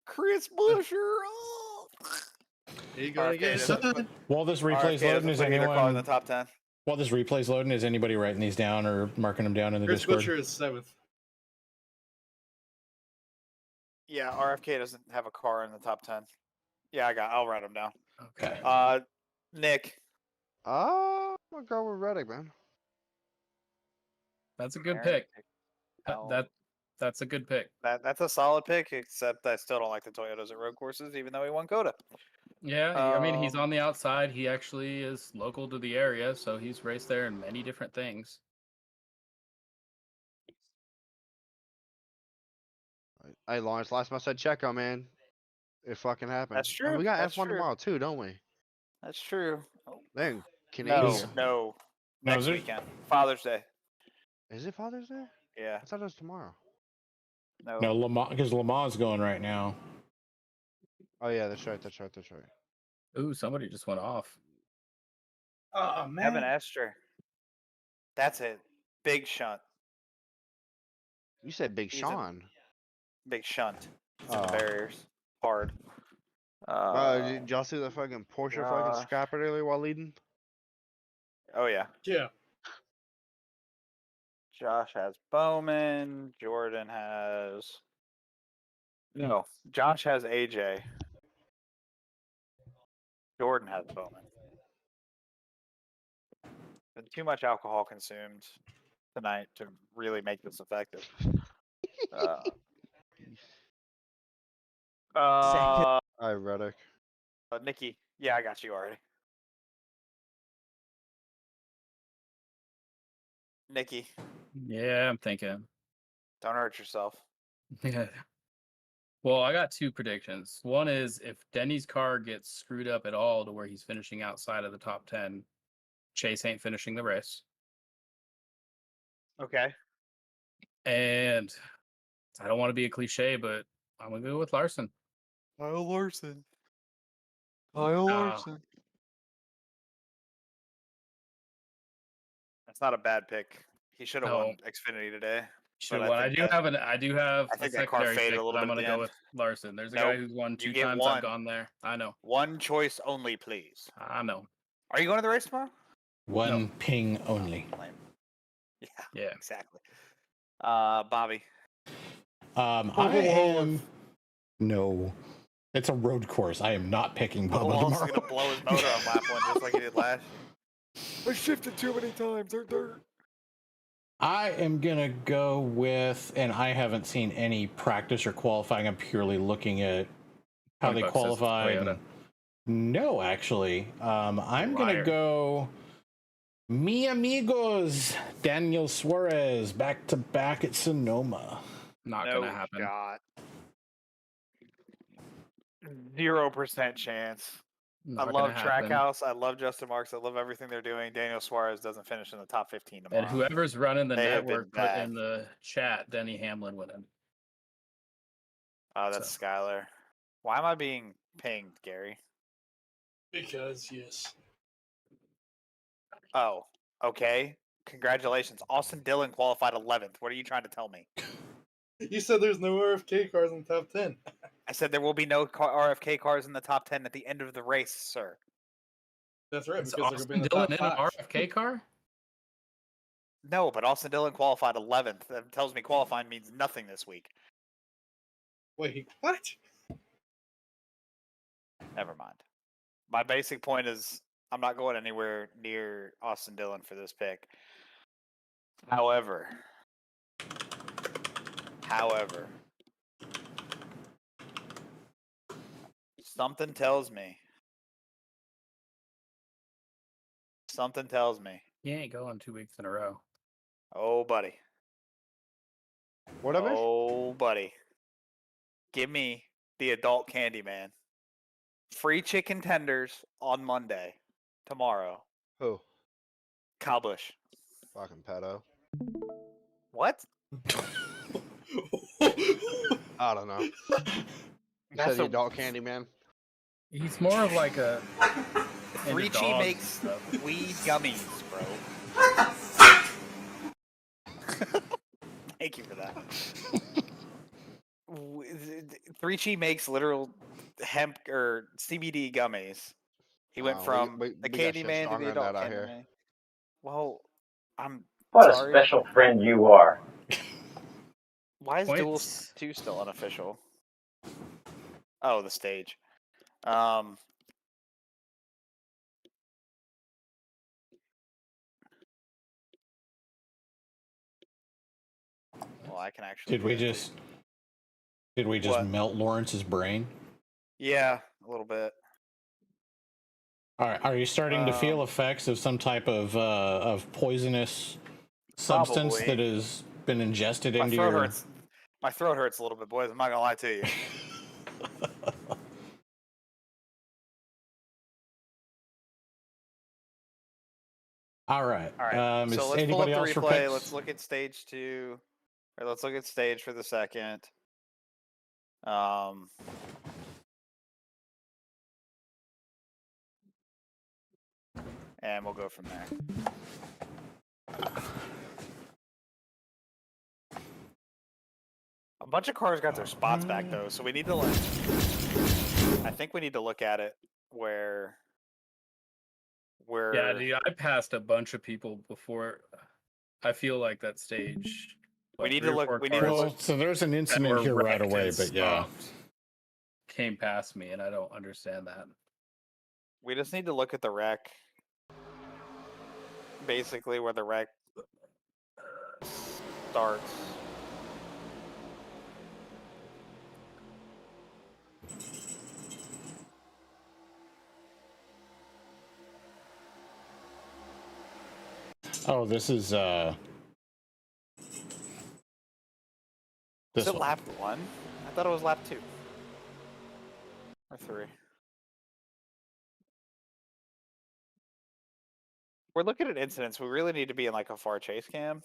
Chris Buescher. Oh. There you go again. So- While this replay's RFK loading, doesn't is put either car in anyone? the top 10? While this replay's loading, is anybody writing these down or marking them down in the Chris Discord? Buescher is 7th. Yeah, RFK doesn't have a car in the top 10. Yeah, I'll write them down. Okay. Nick. I'm gonna go with Reddick, man. That's a good Aaron, pick. Al. That's a good pick. That's a solid pick, except I still don't like the Toyotas at road courses, even though he won COTA. Yeah, I mean he's Um, on the outside. He actually is local to the area, so he's raced there in many different things. Hey, Lawrence, last time I said Checo, man. It fucking happened. That's And true, we got that's F1 true. tomorrow too, don't we? That's true. Then No, Canadian. no. No, Next is it? weekend. Father's Day. Is it Father's Day? Yeah. I thought it was tomorrow. No. No, Le Mans, because Le Mans is going right now. Oh yeah, that's right. That's right. That's right. Ooh, somebody just went off. Oh Evan man. Esther. That's it. Big shunt. You said Big He's a- Sean. Big shunt. It's in the Oh. barriers. Hard. Did y'all see the fucking Porsche gosh. fucking scrap it earlier while leading? Oh, yeah. Yeah. Josh has Bowman. Jordan has. No. Josh has AJ. Jordan has Bowman. Been too much alcohol consumed tonight to really make this effective. Hi, Reddick. Nikki. Yeah, I got you already. Nikki, Yeah, I'm thinking. don't hurt yourself. Yeah. Well, I got two predictions. One is if Denny's car gets screwed up at all to where he's finishing outside of the top 10, Chase ain't finishing the race. Okay. And I don't want to be a cliche, but I'm going to go with Larson. Kyle Larson. That's not a bad pick. He should have won Xfinity today. Should But won. I I think do have I a think that car secondary faded pick, a little but I'm bit at going to the go end. with Larson. There's a Nope. guy who's won You two get times. one. I've gone there. I know. One choice only, please. I know. Are you going to the race tomorrow? One ping only. Lame. Yeah, Yeah. exactly. Bobby. I am no. It's a road course. I am not picking Bubba Alonso's tomorrow. gonna blow his motor on lap 1 just like he did last year. I shifted too many times. Dirt. I am gonna go with, and I haven't seen any practice or qualifying. I'm purely looking at how they $20 says it's qualified. Toyota. No, actually, I'm gonna Liar. go. Mi amigos, Daniel Suarez, back to back at Sonoma. Not No gonna happen. shot. 0% chance. Not I gonna love happen. Trackhouse. I love Justin Marks. I love everything they're doing. Daniel Suarez doesn't finish in the top 15 tomorrow. And whoever's running the They have been network put bad. in the chat Denny Hamlin winning. Oh, that's So. Skylar. Why am I being pinged, Gary? Because yes. Oh, okay. Congratulations. Austin Dillon qualified 11th. What are you trying to tell me? You said there's no RFK cars in the top 10. I said there will be no RFK cars in the top 10 at the end of the race, sir. That's right, Is because they're going to be in Austin the Dillon top in an 5. RFK car? No, but Austin Dillon qualified 11th. That tells me qualifying means nothing this week. Wait, what? Never mind. My basic point is I'm not going anywhere near Austin Dillon for this pick. However, something tells me. He ain't going 2 weeks in a row. Oh, buddy. Whatever. Oh, buddy. Give me the adult Candyman. Free chicken tenders on Monday. Tomorrow. Who? Kyle Busch. Fucking pedo. What? I don't know. You That's said the a- adult candy man. He's more of like a into Ricci dogs makes and stuff. weed gummies, bro. Thank you for that. Ricci makes literal hemp or CBD gummies. He went from we the got shit Candyman to stronger the than adult that out here. Candyman. Well, I'm What sorry. a special friend you are. Why is Duel Points. 2 still unofficial? Oh, the stage. Well, I can actually. Did we just What? melt Lawrence's brain? Yeah, a little bit. All right, are you starting to feel effects of some type of poisonous substance Probably. that has been ingested My into throat your? hurts. My throat hurts a little bit, boys. I'm not gonna lie to you. All right. All right. Is So let's pull up anybody the else for replay. picks? Let's look at stage 2. Or let's look at stage for the second. And we'll go from there. A bunch of cars got their spots back though, so we need to I think we need to look at it where Yeah, dude, I passed a bunch of people before. I feel like that stage. We need to look. We need to Well, look. so there's an that incident were here right wrecked away, and but yeah. stopped came past me, and I don't understand that. We just need to look at the wreck. Basically, where the wreck starts. Oh, this is Is this it one. lap 1? I thought it was lap 2 or 3. We're looking at incidents. We really need to be in like a far chase cam.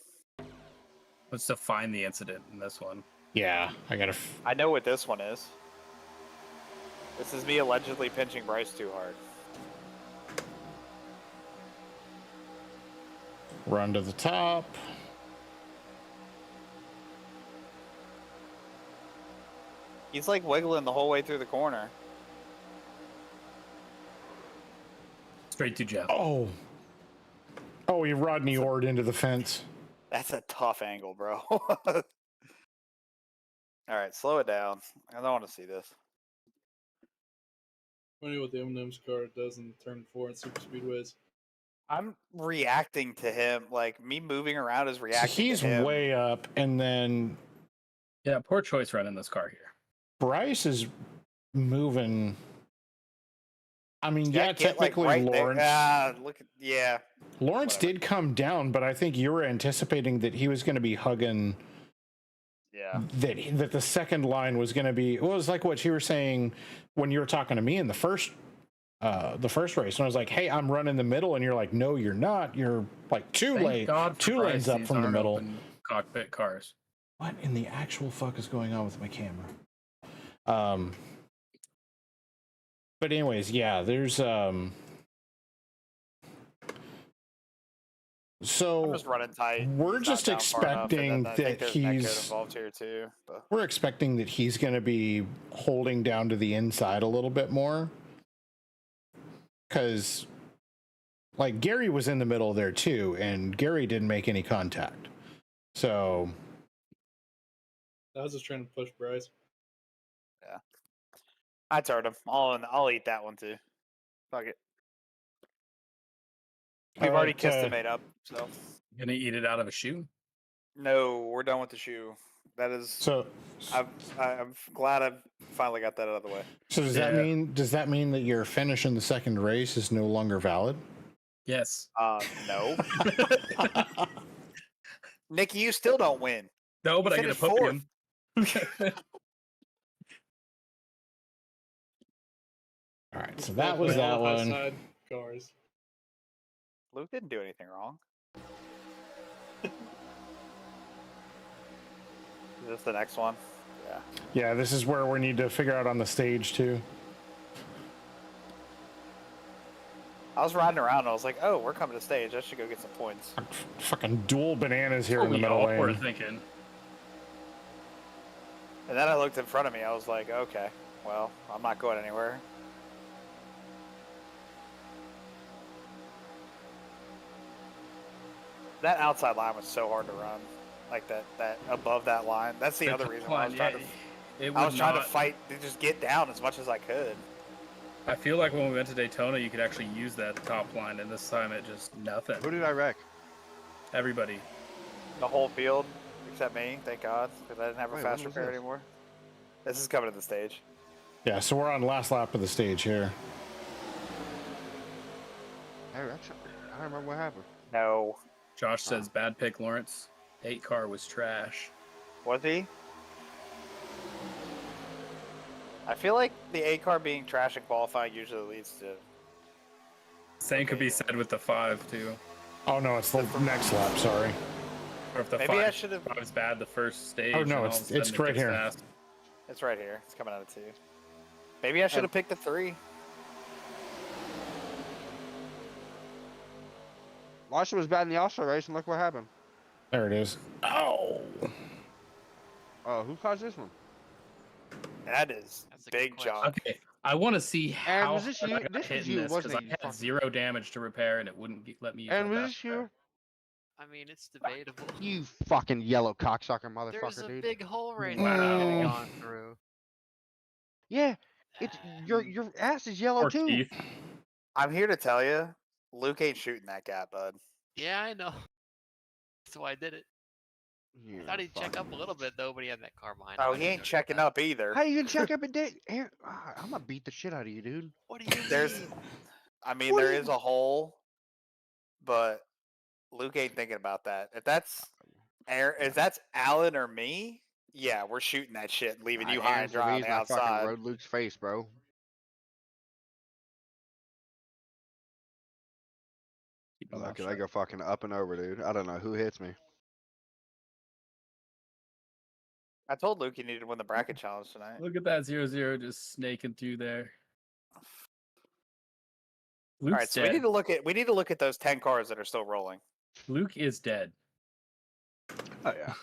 Let's define the incident in this one. Yeah, I gotta. I know what this one is. This is me allegedly pinching Bryce too hard. Run to the top. He's like wiggling the whole way through the corner. Straight to Jeff. Oh. Oh, he Rodney Ord into the fence. That's a tough angle, bro. All right, slow it down. I don't want to see this. Funny what the M&M's car does in turn 4 in super speedways. I'm reacting to him. Like me moving around is So reacting he's to him. way up, and then Yeah, poor choice running this car here. Bryce is moving. I mean, yeah, get, like, technically right there. Lawrence. Look at yeah. Lawrence Whatever. did come down, but I think you were anticipating that he was going to be hugging. Yeah. That the second line was going to be. It was like what you were saying when you were talking to me in the first race, and I was like, "Hey, I'm running the middle," and you're like, "No, you're not. You're like two lanes up from the middle." Cockpit cars. What in the actual fuck is going on with my camera? But anyways, yeah, there's so I'm just running tight. we're He's just not down far enough, and expecting then I think that there's netcode he's involved here too. But we're expecting that he's going to be holding down to the inside a little bit more, because like Gary was in the middle there too, and Gary didn't make any contact. So I was just trying to push Bryce. yeah, I turned him. I'll eat that one too. Fuck it. We've all already right, kissed the mate up, so Gonna eat it out of a shoe. no, we're done with the shoe. That is. So I'm glad I've finally got that out of the way. So does that mean that your finish in the second race is no longer valid? Yes. No. Nikki, you still don't win. No, but You I get a finished podium. All right, so that was that one. Side cars. Luke didn't do anything wrong. Is this the next one? Yeah. Yeah, this is where we need to figure out on the stage too. I was riding around and I was like, oh, we're coming to stage. I should go get some points. Fucking dual bananas here in the We middle all lane. were thinking. And then I looked in front of me. I was like, okay, well, I'm not going anywhere. That outside line was so hard to run. Like that above that line. That's the other reason why I was trying to fight to just get down as much as I could. I feel like when we went to Daytona, you could actually use that top line, and this time it just nothing. Who did I wreck? Everybody. The whole field, except me, thank God, because I didn't have a Wait, fast when was repair this? anymore. This is coming to the stage. Yeah, so we're on last lap of the stage here. I don't remember what happened. No. Josh says, bad pick, Lawrence. 8 car was trash. Was he? I feel like the 8 car being trash in qualifying usually leads to. Same could be said with the 5 too. Oh no, it's the next lap. Sorry. Or if the Maybe 5 I should have. was bad the first stage. Oh, no, and all it's- of a sudden it's it right gets here. fast. It's right here. It's coming out of 2. Maybe I should have picked the 3. Larson was bad in the All-Star race, and look what happened. There it is. Oh. Oh, who caused this one? That is That's a good big question. jump. Okay, I want to see Aaron, how was this hard you? I got This hit was in you, this, wasn't because it, I you had fucking- 0 damage to repair, and it wouldn't let me use Aaron, my was fast this you? repair. I mean, it's debatable. You fucking yellow cocksucker There's motherfucker, a dude. big hole right Wow. there you could have gone through. Yeah, it's your ass is yellow Poor too. Keith. I'm here to tell you, Luke ain't shooting that gap, bud. Yeah, I know. That's why I did it. You I thought he'd check fucking- up a little bit though, but he had that car behind. Oh, him. I he didn't ain't notice checking that. up either. How you gonna check up a day? Aaron, I'm gonna beat the shit out of you, dude. What do you There's, mean? I mean, What there do you- is a hole, but Luke ain't thinking about that. If that's Aaron, if that's Alan or me, yeah, we're shooting that shit, and leaving you high and Aaron's the dry on reason the I fucking outside. rode Luke's face, bro. Keep my mouth Look, I shut. go fucking up and over, dude. I don't know who hits me. I told Luke he needed to win the bracket challenge tonight. Look at that 0-0 just snaking through there. All Luke's right, so dead. we need to look at those 10 cars that are still rolling. Luke is dead. Oh yeah.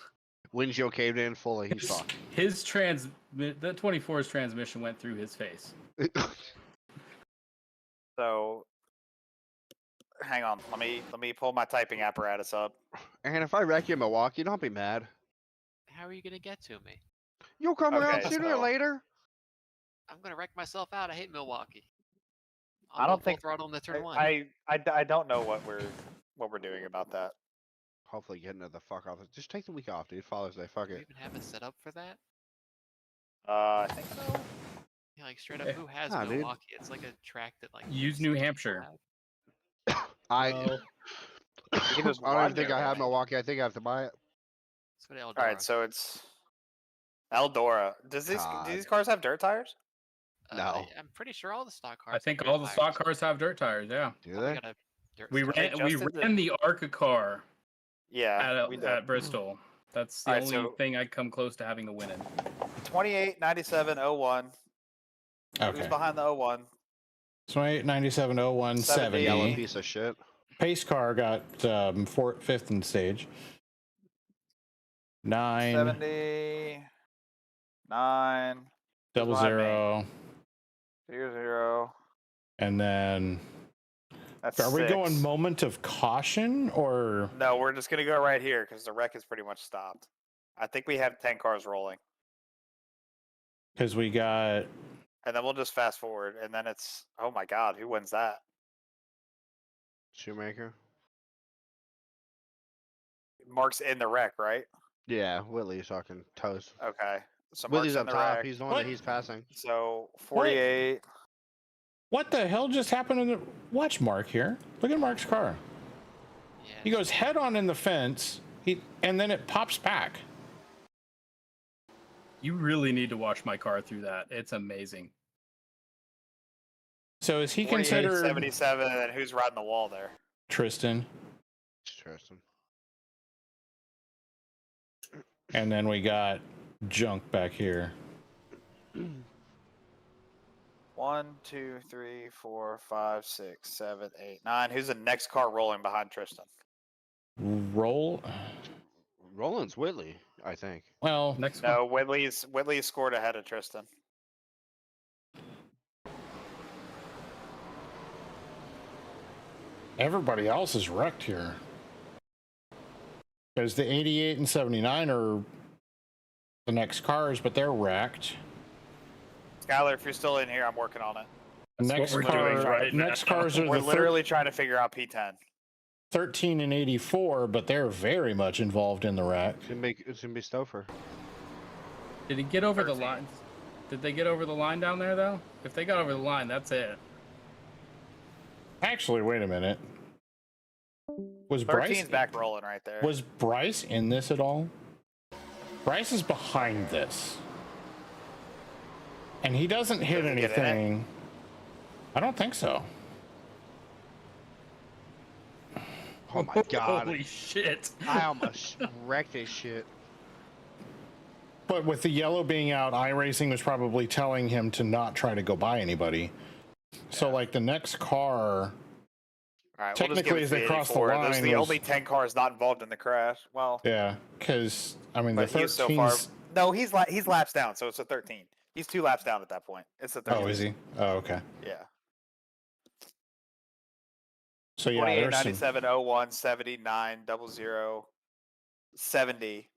Windshield caved in fully. He's fucked. His the 24's transmission went through his face. So, hang on, let me pull my typing apparatus up. And if I wreck you in Milwaukee, don't be mad. How are you gonna get to me? You'll come around Okay, sooner or so- later. I'm gonna wreck myself out. I hate Milwaukee. I'll I go don't full think throttle in the turn one. I don't know what we're doing about that. Hopefully getting the fuck off. Just take the week off, dude. Father's Day. Fuck Do we it. even have it set up for that? I think so. Yeah, like straight up, Eh. who has Nah, dude. Milwaukee? It's like a track that like Use most New people Hampshire. have. I Well, You can just I don't run even think there, I have right? Milwaukee. I think I have to buy it. Let's go to Eldora. All right, so it's Eldora. Do God. these cars have dirt tires? No. I'm pretty sure all the stock cars. I have think dirt all the stock tires. cars have dirt tires. Yeah, Do Oh, they? we got a dirt we stock. They ran we just did ran the ARCA car Yeah, we did. at Bristol. That's the All right, only so- thing I'd come close to having the win in. 28, 97, 01. Who's Okay. behind the 01? 28, 97, 01, 70. Yellow piece of shit. Pace car got fifth in stage. 9, 70, 9, double behind me? 0, 0. and then That's are we 6. going moment of caution or No, we're just gonna go right here because the wreck is pretty much stopped. I think we have 10 cars rolling, because we got and then we'll just fast forward, and then it's oh my god, who wins that? Shoemaker. Mark's in the wreck, right? Yeah, Whitley's talking toast. Okay, so Whitley's Mark's up in the top. wreck. He's the one What? that he's passing. So 48. what the hell just happened in the watch Mark here? Look at Mark's car. Yeah, He goes head on in the fence, and then it pops back. You really need to watch my car through that. It's amazing. So is he 48, considered 77, and who's riding the wall there? Tristan? Interesting. And then we got Junk back here. 1, 2, 3, 4, 5, 6, 7, 8, 9. Who's the next car rolling behind Tristan? Roll. Roland's Whitley, I think. Well, Next one. No, Whitley's scored ahead of Tristan. everybody else is wrecked here. Because the 88 and 79 are the next cars, but they're wrecked. Skylar, if you're still in here, I'm working on it. That's next what we're doing right next now. cars are We're the literally trying to figure out P10. 13 and 84, but they're very much involved in the wreck. It's gonna be Stouffer. Did he get over the 13. line? Did they get over the line down there though? If they got over the line, that's it. Actually, wait a minute. Was 13's Bryce back rolling right there. Was Bryce in this at all? Bryce is behind this. And he doesn't hit Does he get in it? anything. I don't think so. Oh my god. Holy shit. I almost wrecked this shit. But with the yellow being out, iRacing was probably telling him to not try to go by anybody. So, like, the next car, All right, technically, we'll as just give they it cross the 84. line, Those are the was- only 10 cars not involved in the crash. Well, yeah, because, I mean, the but he's 13's... so far. No, he's laps down, so it's a 13. He's 2 laps down at that point. It's a 13. Oh, is he? Oh, okay. Yeah. So, yeah, 28, there's some... 97, 01, 79, 00, 70,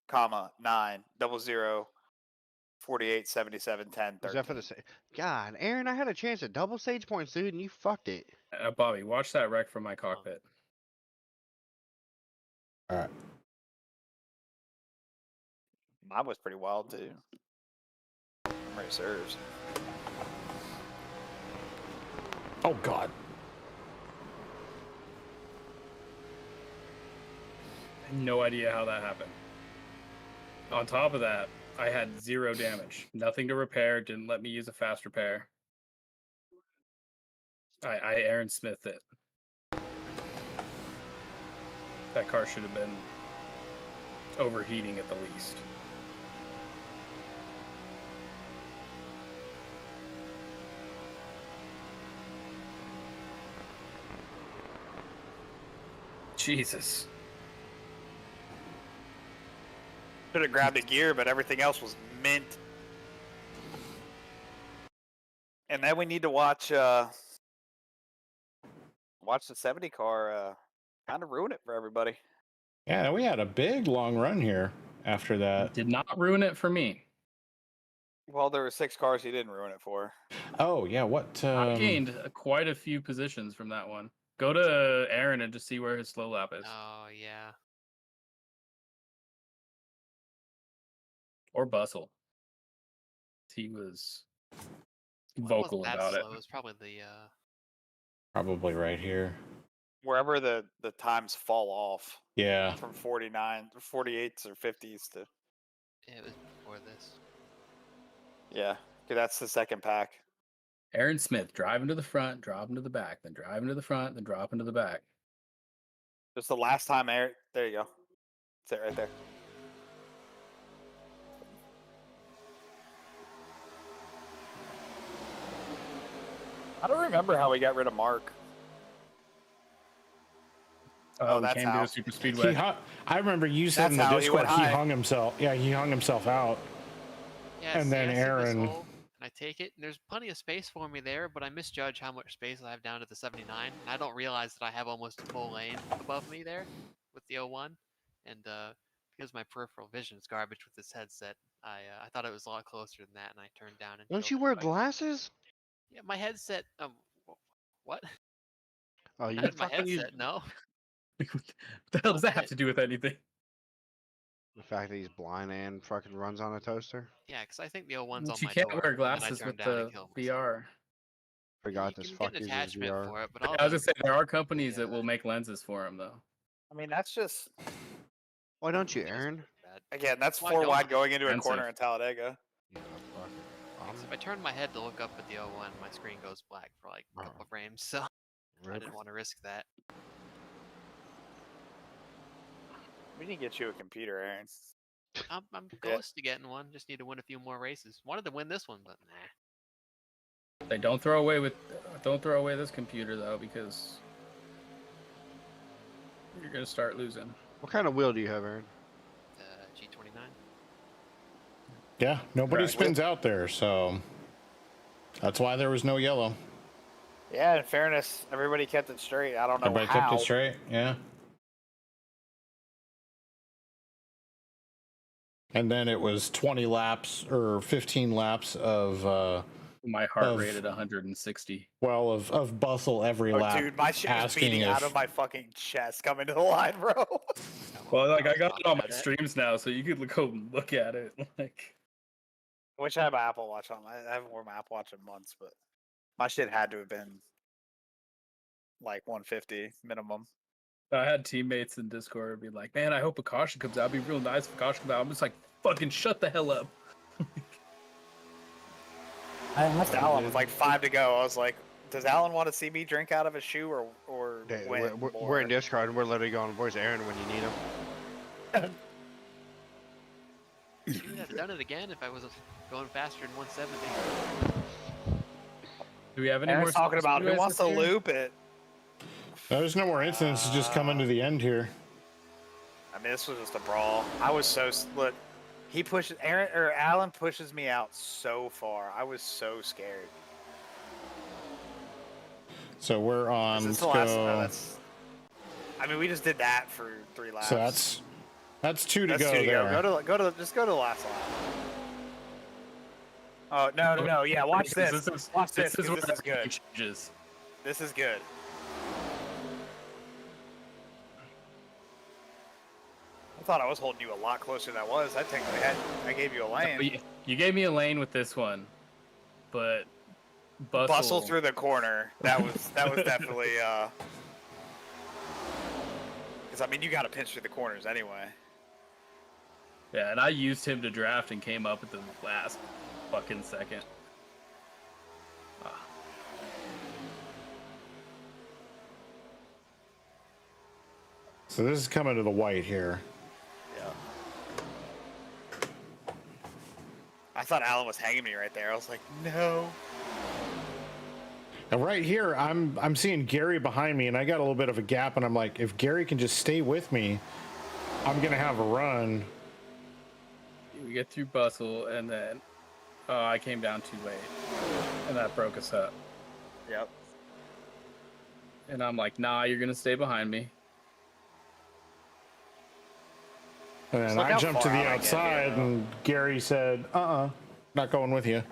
comma, 9, 00, 48, 77, 10, Was that for 13. the God, Aaron, I had a chance at double stage points, dude, and you fucked it. Bobby, watch that wreck from my cockpit. All right. Mine was pretty wild, too. Memory serves. Oh, God. No idea how that happened. On top of that, I had 0 damage. Nothing to repair. Didn't let me use a fast repair. I Aaron Smith it. That car should have been overheating at the least. Jesus. Should have grabbed a gear, but everything else was mint. And then we need to watch the 70 car kind of ruin it for everybody. Yeah, we had a big, long run here after that. Did not ruin it for me. Well, there were 6 cars he didn't ruin it for. Oh yeah, what? I gained quite a few positions from that one. Go to Aaron and just see where his slow lap is, Oh yeah. or Bustle. He was Well, it vocal wasn't that about it. slow. It was probably the Probably right here. Wherever the times fall off Yeah. from 49, 48s or 50s to it was before this. yeah, 'cause that's the second pack. Aaron Smith driving to the front, dropping to the back, then driving to the front, then dropping to the back. Just the last time Aaron. There you go. That's it right there. I don't remember how we got rid of Mark. Oh, we that's came to how. a super speedway. I remember you said That's in the how he Discord went he high. hung himself. Yeah, he hung himself out. Yeah, And see, then I see this Aaron- hole, and I take it, and there's plenty of space for me there, but I misjudge how much space I have down to the 79, and I don't realize that I have almost a full lane above me there with the 01, and because my peripheral vision is garbage with this headset, I thought it was a lot closer than that, and I turned down and Don't killed you wear everybody. glasses? Yeah, my headset. What? Oh, you Not my fucking use headset. No. What the hell does that have to do with anything? the fact that he's blind and fucking runs on a toaster. Yeah, because I think the 01's But on you my can't door, wear and then I glasses turned with down the and killed myself. VR. Forgot you this can fuck get an uses attachment VR. for it, but all I was the, gonna say there are companies the, that will make lenses for him though. I mean, that's just Why don't you, it doesn't Aaron? look bad. again. That's Why 4 don't wide I? going into a Expensive. corner in Talladega. Yeah, fuck it. Because if I turn my head to look up at the 01, my screen goes black for like a couple frames, so I Rip. didn't want to risk that. We need to get you a computer, Aaron. I'm close to getting one. Just need to win a few more races. Wanted to win this one, but nah. They don't throw away this computer though, because you're gonna start losing. What kind of wheel do you have, Aaron? G29. Yeah, nobody Right. spins out there, so that's why there was no yellow. Yeah, in fairness, everybody kept it straight. I don't know Everybody how. kept it straight. Yeah. And then it was 20 laps or 15 laps of My heart Of- rate at 160. of bustle every Oh, lap. dude, my shit was asking beating out if- of my fucking chest coming to the line, bro. Well, like I got Talk it on my about that. streams now, so you could go look at it. Like, Which I have my Apple Watch on. I haven't worn my Apple Watch in months, but my shit had to have been like 150 minimum. I had teammates in Discord be like, "Man, I hope a caution comes out. It'd be real nice if a caution comes out." I'm just like, "Fucking shut the hell up." I asked Alan with like 5 to go. I was like, "Does Alan want to see me drink out of a shoe or Yeah, win we're more?" in Discord and we're literally going, "Where's Aaron when you need him?" You'd have done it again if I was going faster than 170. Do we have any Aaron's more? talking about who speedways wants this to year? loop it. There's no more incidents. It's just coming to the end here. I mean, this was just a brawl. I was so look. He pushes Aaron or Alan pushes me out so far. I was so scared. So we're on. Is this the Let's last? go. No, that's. I mean, we just did that for 3 laps. So that's 2 to That's go 2 to there. Just go to the last lap. Oh no! Yeah, watch Because this. Watch this. 'Cause where This is good. everything changes. This is good. I thought I was holding you a lot closer than I was. I gave you a lane. But you gave me a lane with this one, but Bustle through the corner. That was definitely because I mean you got to pinch through the corners anyway. Yeah, and I used him to draft and came up at the last fucking second. So this is coming to the white here. Yeah. I thought Alan was hanging me right there. I was like, no. And right here, I'm seeing Gary behind me, and I got a little bit of a gap, and I'm like, if Gary can just stay with me, I'm gonna have a run. We get through Bustle, and then I came down too late, and that broke us up. Yep. And I'm like, nah, you're gonna stay behind me. And then Look I how jumped to far the out I get here, outside, though. and Gary said, Not going with you.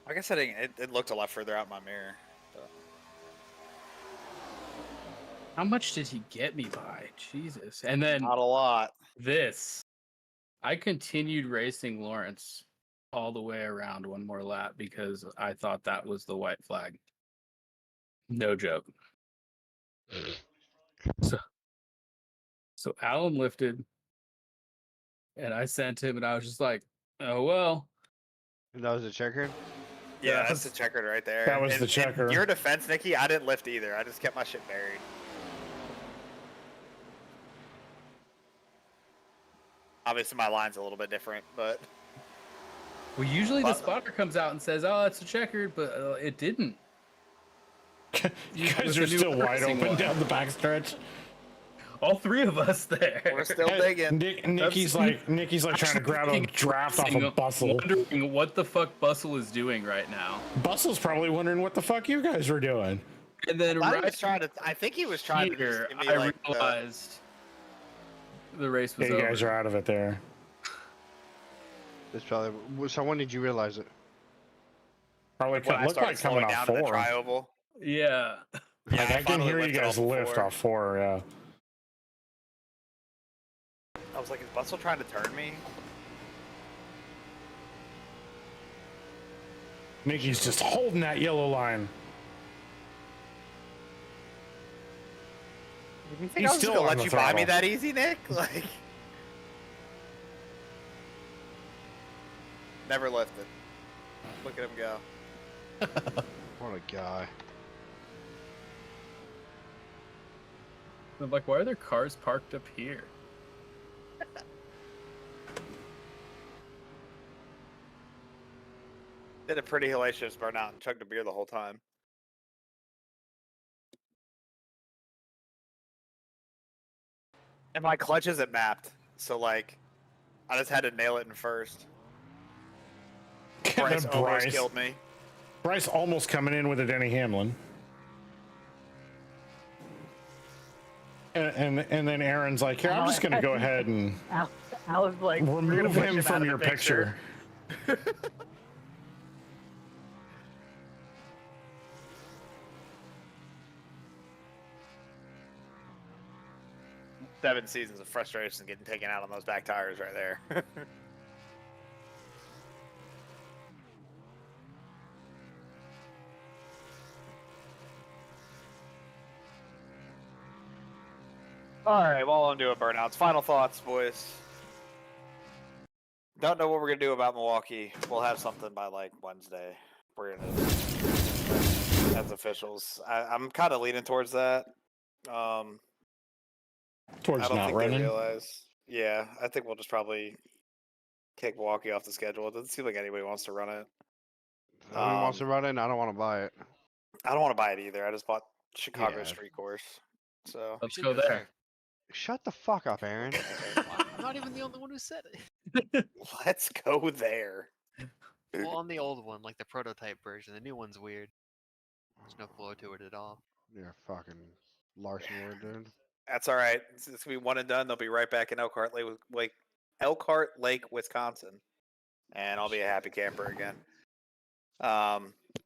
Like I said, it looked a lot further out my mirror. So. How much did he get me by? Jesus. And then Not a lot. this. I continued racing Lawrence all the way around one more lap because I thought that was the white flag. No joke. So Alan lifted, and I sent him, and I was just like, "Oh well." And that was a checkered. Yeah, That that's the was- checkered right there. That was In- the checker. In your defense, Nikki, I didn't lift either. I just kept my shit buried. Obviously, my line's a little bit different, but Well, usually the But- spotter comes out and says, "Oh, it's a checkered," but it didn't. You guys With are the new still wide racing open one. down the backstretch. All three of us there. we're still digging. Nikki's like trying to grab a draft off of Bustle. Wondering what the fuck Bustle is doing right now. Bustle's probably wondering what the fuck you guys were doing. And then I, right think he was trying to here, just give me I like realized the race was Yeah, you over. guys are out of it there. This probably. So when did you realize it? Probably when I looked started like coming slowing off down in the 4. tri-oval. Yeah. Yeah, Like, I can finally hear you lifted guys off lift 4. off 4, yeah. I was like, is Bustle trying to turn me? Nikki's just holding that yellow line. You think He's I was just still gonna on let the you buy me throttle. that easy, Nick? Like, never lifted. Look at him go. What a guy. I'm like, why are there cars parked up here? Did a pretty hellacious burnout and chugged a beer the whole time. And my clutch isn't mapped, so like, I just had to nail it in first. Bryce almost killed me. Bryce almost coming in with a Denny Hamlin. And then Aaron's like, here, I'm just going to go ahead and I was like, we're gonna remove push him out from of your the picture. Seven seasons of frustration getting taken out on those back tires right there. All right, well, I'm doing burnouts. Final thoughts, boys. Don't know what we're gonna do about Milwaukee. We'll have something by like Wednesday. We're gonna, as officials. I'm kind of leaning towards that. Towards I don't not think they running. realize. Yeah, I think we'll just probably kick Milwaukee off the schedule. It doesn't seem like anybody wants to run it. If nobody wants to run it, and I don't want to buy it. I don't want to buy it either. I just bought Chicago Yeah. Street Course. So Let's should go go there. Shut the fuck up, Aaron. I'm not even the only one who said it. let's go there. Well, on the old one, like the prototype version, the new one's weird. There's no flow to it at all. You're a fucking Larson word, dude. That's all right. It's gonna be one and done. They'll be right back in Elkhart Lake, Wisconsin, and I'll be a happy camper again.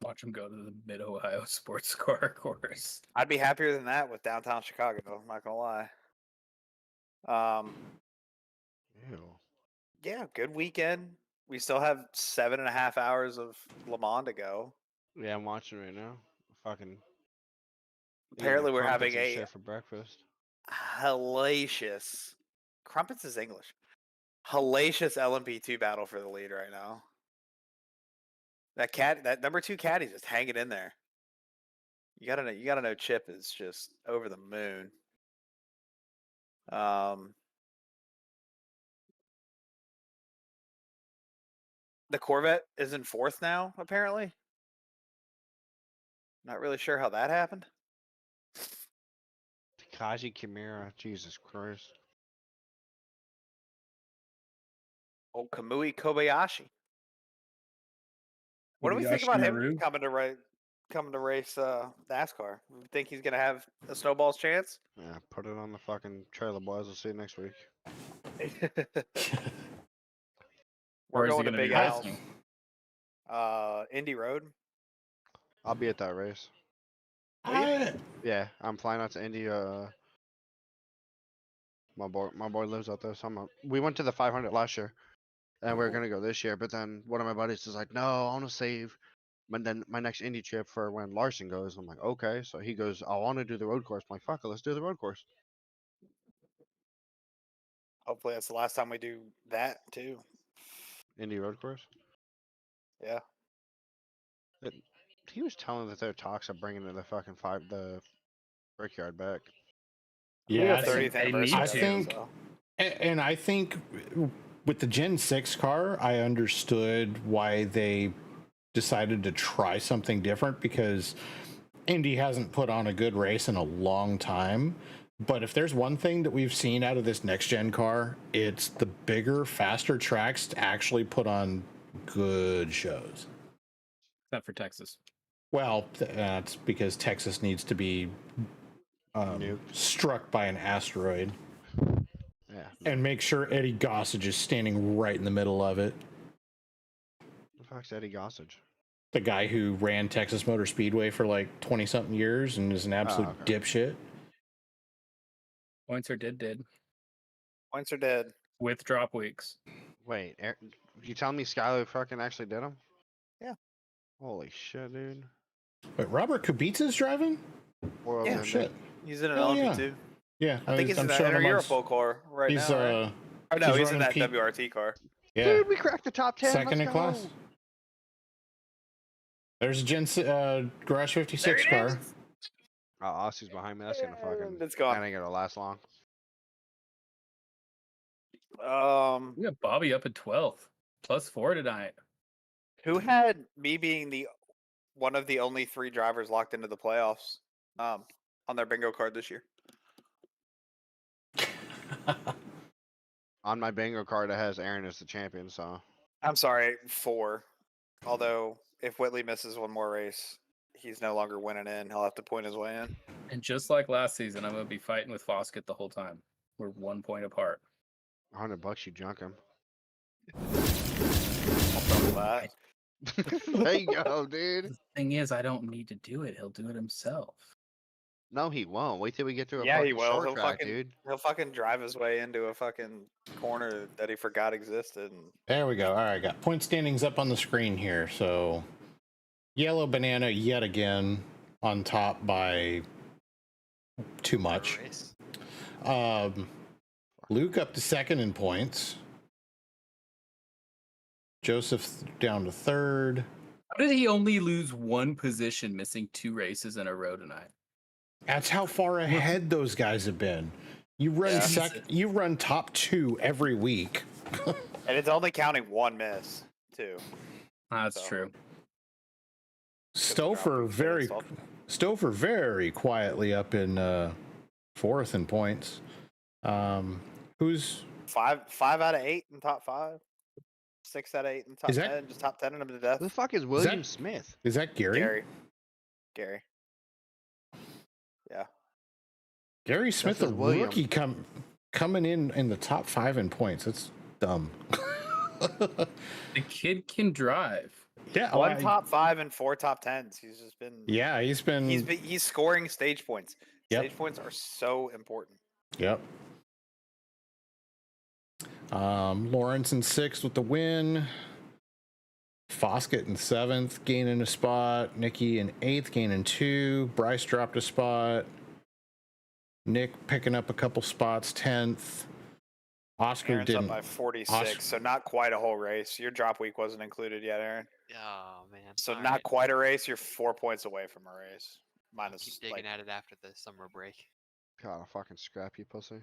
Watch him go to the Mid Ohio Sports Car course. I'd be happier than that with downtown Chicago. I'm not gonna lie. Ew. Yeah, good weekend. We still have 7.5 hours of Le Mans to go. Yeah, I'm watching right now. Fucking. Apparently, eating we're having crumpets and a shit for breakfast. hellacious crumpets is English. Hellacious LMP2 battle for the lead right now. That number 2 caddy just hanging in there. You gotta know Chip is just over the moon. The Corvette is in 4th now, apparently. Not really sure how that happened. Takashi Kimura, Jesus Christ. Oh, Kamui Kobayashi. What do we think Kobayashi about him Maru? coming to coming to race NASCAR. You think he's gonna have a snowball's chance? Yeah, put it on the fucking trailer, boys. We'll see you next week. We're Where is he going to gonna be Big Al's. racing? Indy Road. I'll be at that race. I, Yeah, I'm flying out to Indy. My boy lives out there, so we went to the 500 last year, and we are gonna go this year. But then one of my buddies is like, "No, I want to save my next Indy trip for when Larson goes." I'm like, "Okay." So he goes, "I want to do the road course." I'm like, "Fuck it, let's do the road course." Hopefully, that's the last time we do that too. Indy road course. Yeah. He was telling that there are talks of bringing the brickyard back. We yeah, have I 30th think, anniversary. I of it, think so. and I think with the Gen 6 car, I understood why they decided to try something different, because Indy hasn't put on a good race in a long time. But if there's one thing that we've seen out of this next gen car, it's the bigger, faster tracks to actually put on good shows. Except for Texas. Well, that's because Texas needs to be Nuked. struck by an asteroid, Yeah. and make sure Eddie Gossage is standing right in the middle of it. The fuck's Eddie Gossage? The guy who ran Texas Motor Speedway for like 20 something years and is an absolute okay. dipshit. Points are dead Points are dead. with drop weeks. Wait, you telling me Skyler fucking actually did him? Yeah. Holy shit, dude. Wait, Robert Kubica's driving? Or Oh, shit. He's in an Hell LMP2. Yeah, I think he's I'm in that showing him on Inter-Europol car right he's, now. Right? Oh no, he's in running that P- WRT car. Yeah, Dude, we cracked the top 10. second Let's in class. go. There's a Garage 56 There it car. is. Oh, Aussie's behind me. That's gonna fucking. It's gone. That ain't gonna last long. We got Bobby up at 12th, +4 tonight. Who had me being one of the only 3 drivers locked into the playoffs on their bingo card this year? On my bingo card, it has Aaron as the champion. So I'm sorry, 4. Although if Whitley misses one more race, he's no longer winning in. He'll have to point his way in. And just like last season, I'm going to be fighting with Foskett the whole time. We're 1 point apart. $100, you junk him. I'll double that. There you go, dude. The thing is, I don't need to do it. He'll do it himself. No, he won't. Wait till we get to a Yeah, he fucking will. short He'll track, fucking dude. he'll fucking drive his way into a fucking corner that he forgot existed. And There we go. All right, got point standings up on the screen here. So, Yellow Banana yet again on top by too much. Race. Luke up to second in points. Joseph down to third. How did he only lose 1 position, missing 2 races in a row tonight? That's how far ahead those guys have been. You run Yeah. you run top 2 every week. and it's only counting 1 miss too. That's So. true. Stouffer very quietly up in 4th in points. Who's 5 out of 8 in top 5. 6 out of 8 in top Is that- 10. Just top 10 them to death. Who the fuck is William Smith? is that Gary? Gary. Yeah. Gary Smith, This a is William. rookie coming in the top 5 in points. That's dumb. The kid can drive. Yeah, 1 top 5 and 4 top 10s. He's just been. Yeah, He's scoring stage points. Yep. Stage points are so important. Yep. Lawrence in 6th with the win. Foskett in 7th, gaining a spot. Nikki in 8th, gaining 2. Bryce dropped a spot. Nick picking up a couple spots, 10th. Oscar Aaron's didn't. up by 46, so not quite a whole race. Your drop week wasn't included yet, Aaron. Oh man. So All not right. quite a race. You're 4 points away from a race. Minus Keep digging at it after the summer break. God, a fucking scrappy pussy.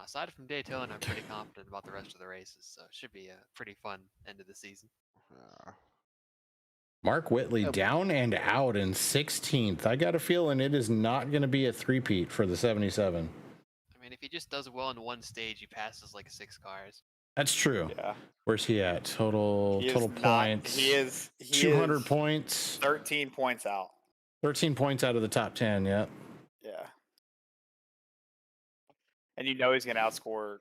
Aside from Daytona, I'm pretty confident about the rest of the races, so it should be a pretty fun end of the season. Mark Whitley Yeah. down and out in 16th. I got a feeling it is not going to be a three-peat for the 77. I mean, if he just does well in one stage, he passes like 6 cars. That's true. Yeah. Where's he at? Total He is not- points. He is 200 is points. 13 points out. 13 points out of the top 10. Yeah. Yeah. And you know he's going to outscore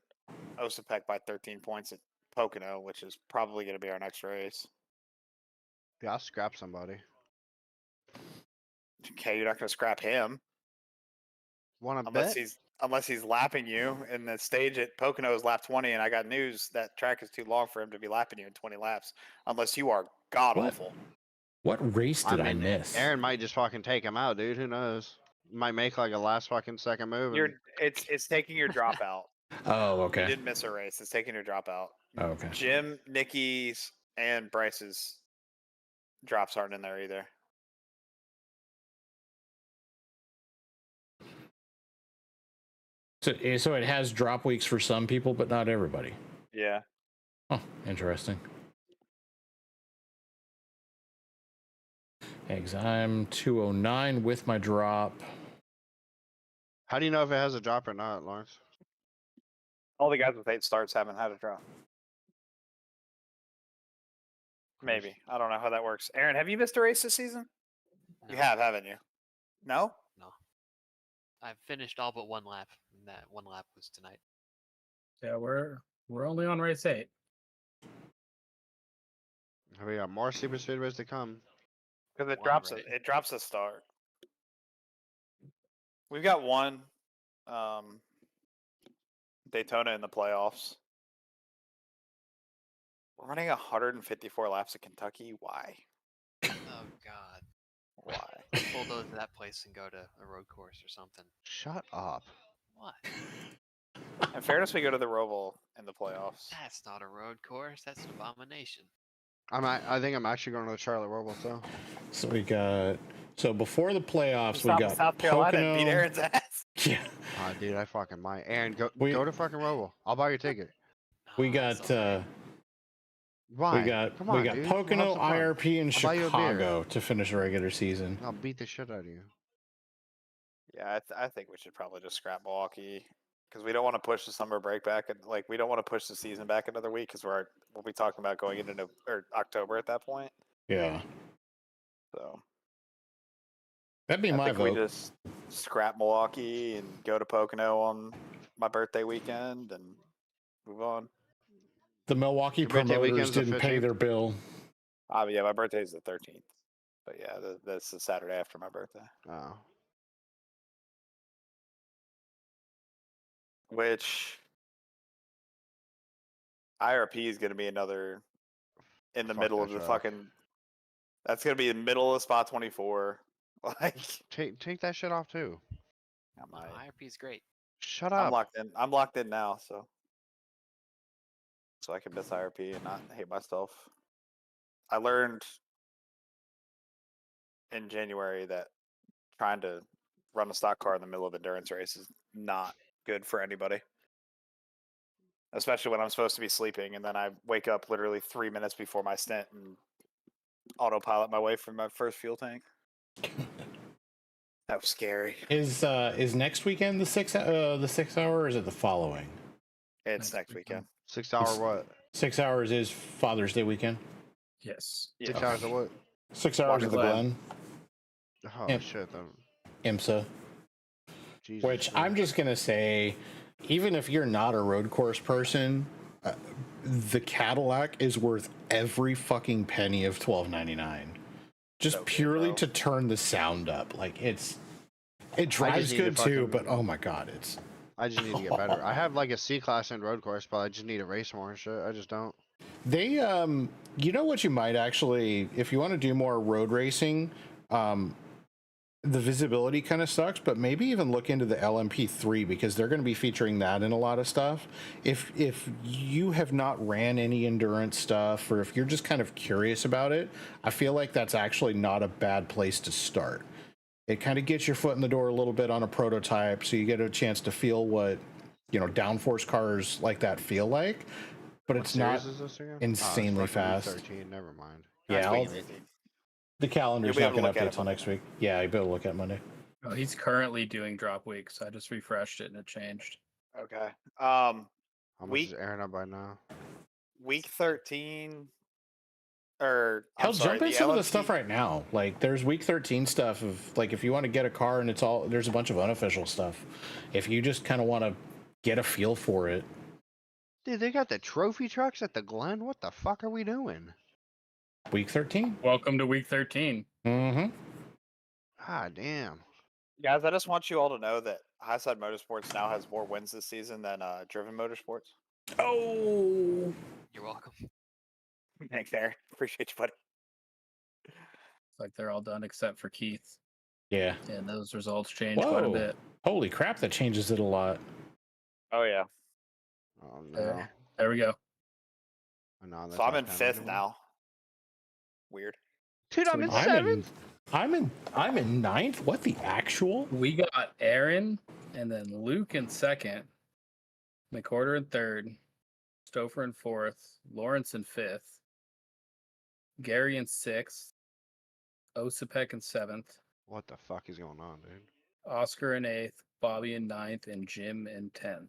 Osipek by 13 points at Pocono, which is probably going to be our next race. Yeah, I'll scrap somebody. Okay, you're not going to scrap him Want to unless bet? he's lapping you. And the stage at Pocono is lap 20, and I got news that track is too long for him to be lapping you in 20 laps, unless you are god awful. What race did I miss? Aaron might just fucking take him out, dude. Who knows? Might make like a last fucking second move. It's taking your dropout. Oh, You okay. didn't miss a race. It's taking your dropout. Oh, okay. Jim, Nikki's, and Bryce's drops aren't in there either. So it has drop weeks for some people, but not everybody. Yeah. Oh, interesting. Eggs, I'm 209 with my drop. How do you know if it has a drop or not, Lawrence? All the guys with 8 starts haven't had a drop. Maybe. I don't know how that works. Aaron, have you missed a race this season? No, You have, haven't you? No? no. I've finished all but one lap, and that one lap was tonight. Yeah, we're only on race 8. We got more super speedways to come. Because it One, drops right? it drops a start. We've got one Daytona in the playoffs. We're running 154 laps at Kentucky. Why? Oh God! Why? Bulldoze to that place and go to a road course or something. Shut up. What? In fairness, we go to the Roval in the playoffs. That's not a road course. That's an abomination. I think I'm actually going to the Charlotte Roval too. So before the playoffs, we got South Carolina and beat Pocono. Aaron's ass. Yeah. Oh, dude, I fucking might. Aaron, go We- to fucking Roval. I'll buy your ticket. We Oh, got that's all right. Why? Come on, we got dude. We'll have Pocono, some fun. IRP, and I'll buy you a beer. Chicago to finish the regular season. I'll beat the shit out of you. Yeah, I think we should probably just scrap Milwaukee because we don't want to push the summer break back, and we don't want to push the season back another week because we'll be talking about going into October at that point. Yeah, So that'd be I my think we vote. just scrap Milwaukee and go to Pocono on my birthday weekend and move on. The Milwaukee Your birthday promoters weekend's the didn't pay 15th? their bill. Yeah, my birthday is the 13th, but yeah, that's the Saturday after my birthday. Oh. Which IRP is going to be another in the Fuck middle that of the track. fucking. That's going to be in the middle of spot 24. Like, Take that shit off too. I No, might. IRP is great. Shut I'm up. locked in. I'm locked in now, so I can miss IRP and not hate myself. I learned in January that trying to run a stock car in the middle of endurance race is not good for anybody. Especially when I'm supposed to be sleeping and then I wake up literally 3 minutes before my stint and autopilot my way from my first fuel tank. That was scary. Is next weekend the 6 hour, or is it the following? It's next weekend. 6 hour what? 6 hours is Father's Day weekend. Yes. 6 Yeah. hours of what? 6 hours of the Glen. Glen, Oh Yep. shit. Then. IMSA. Jesus. Which man. I'm just gonna say, even if you're not a road course person, the Cadillac is worth every fucking penny of $12.99. Just So good, purely bro. to turn the sound up. Like it drives need to good too, fucking- but oh my god, it's I just need to get better. I have like a C class in road course, but I just need to race more and shit. I just don't. they you know what you might actually, if you want to do more road racing, the visibility kind of sucks, but maybe even look into the LMP3 because they're going to be featuring that in a lot of stuff. If you have not ran any endurance stuff, or if you're just kind of curious about it, I feel like that's actually not a bad place to start. It kind of gets your foot in the door a little bit on a prototype, so you get a chance to feel what, downforce cars like that feel like, but What it's not series is this again? insanely fast. 13. Never mind. Yeah, Next I'll- week is 18. the calendar's You'll be not able to going to look at update it till Monday next night. week. Yeah, you'll be able to look at Monday. Oh, he's currently doing drop week, so I just refreshed it and it changed. Okay. How much Week is Aaron up by now? week 13 or Hell, I'm sorry, jump in the some of the LMP stuff right now. Like, there's week 13 stuff of like if you want to get a car and there's a bunch of unofficial stuff. If you just kind of want to get a feel for it. Dude, they got the trophy trucks at the Glen. What the fuck are we doing? Week 13. Welcome to week 13. Mm-hmm. Ah, damn. Guys, I just want you all to know that Highside Motorsports now has more wins this season than Driven Motorsports. Oh. You're welcome. Thanks, Aaron. Appreciate you, buddy. It's like they're all done except for Keith. Yeah. And those results change quite a Whoa. bit. Holy crap, that changes it a lot. Oh yeah. Oh, no. There we go. Oh, no, that's So I'm not in counting 5th anymore. now. Weird. Dude, I'm in I'm in 7th. I'm in 9th. What the actual? We got Aaron and then Luke in 2nd, McCorder in 3rd, Stouffer in 4th, Lawrence in 5th, Gary in 6th, Osipek in 7th, What the fuck is going on, dude? Oscar in 8th, Bobby in 9th, and Jim in 10th.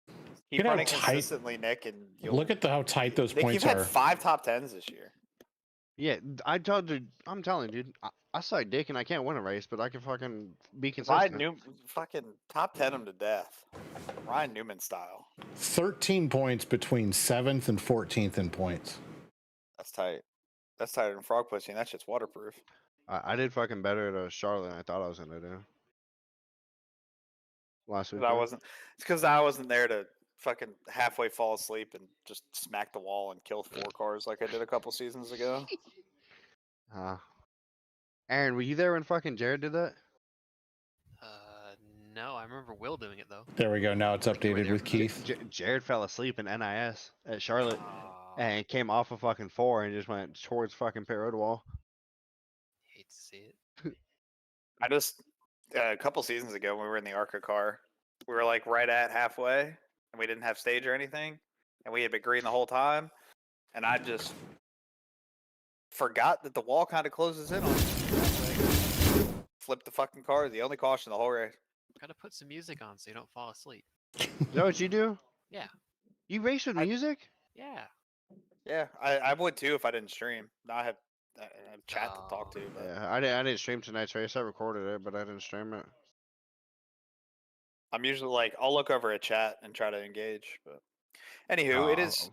Keep You know how running tight- consistently, Nick, and you'll Look at how tight those Nick, points you've had are. 5 top 10s this year. Yeah, I'm telling you, dude. I suck dick and I can't win a race, but I can fucking be Ryan consistent. Newman, fucking top 10 him to death. Ryan Newman style. 13 points between 7th and 14th in points. That's tight. That's tighter than frog pussy, and that shit's waterproof. I did fucking better at Charlotte than I thought I was gonna do. Last 'Cause week. it's because I wasn't there to fucking halfway fall asleep and just smack the wall and kill 4 cars like I did a couple seasons ago. Aaron, were you there when fucking Jared did that? No, I remember Will doing it though. There we go. Now it's I think you were updated there with for that. Keith. Jared fell asleep in NIS at Charlotte Oh, and came off of fucking 4 and just went towards fucking pit road wall. hate to see it. I just a couple seasons ago when we were in the ARCA car, we were like right at halfway, and we didn't have stage or anything, and we had been green the whole time, and I just forgot that the wall kind of closes in on you. Flip the fucking car, the only caution the whole race. Gotta put some music on so you don't fall asleep. Is that what you do? Yeah. You race with music? Yeah. Yeah, I would too if I didn't stream. Now I have chat to talk to. But Yeah, I didn't stream tonight's race. I recorded it, but I didn't stream it. I'm usually like, I'll look over a chat and try to engage. But anywho, it is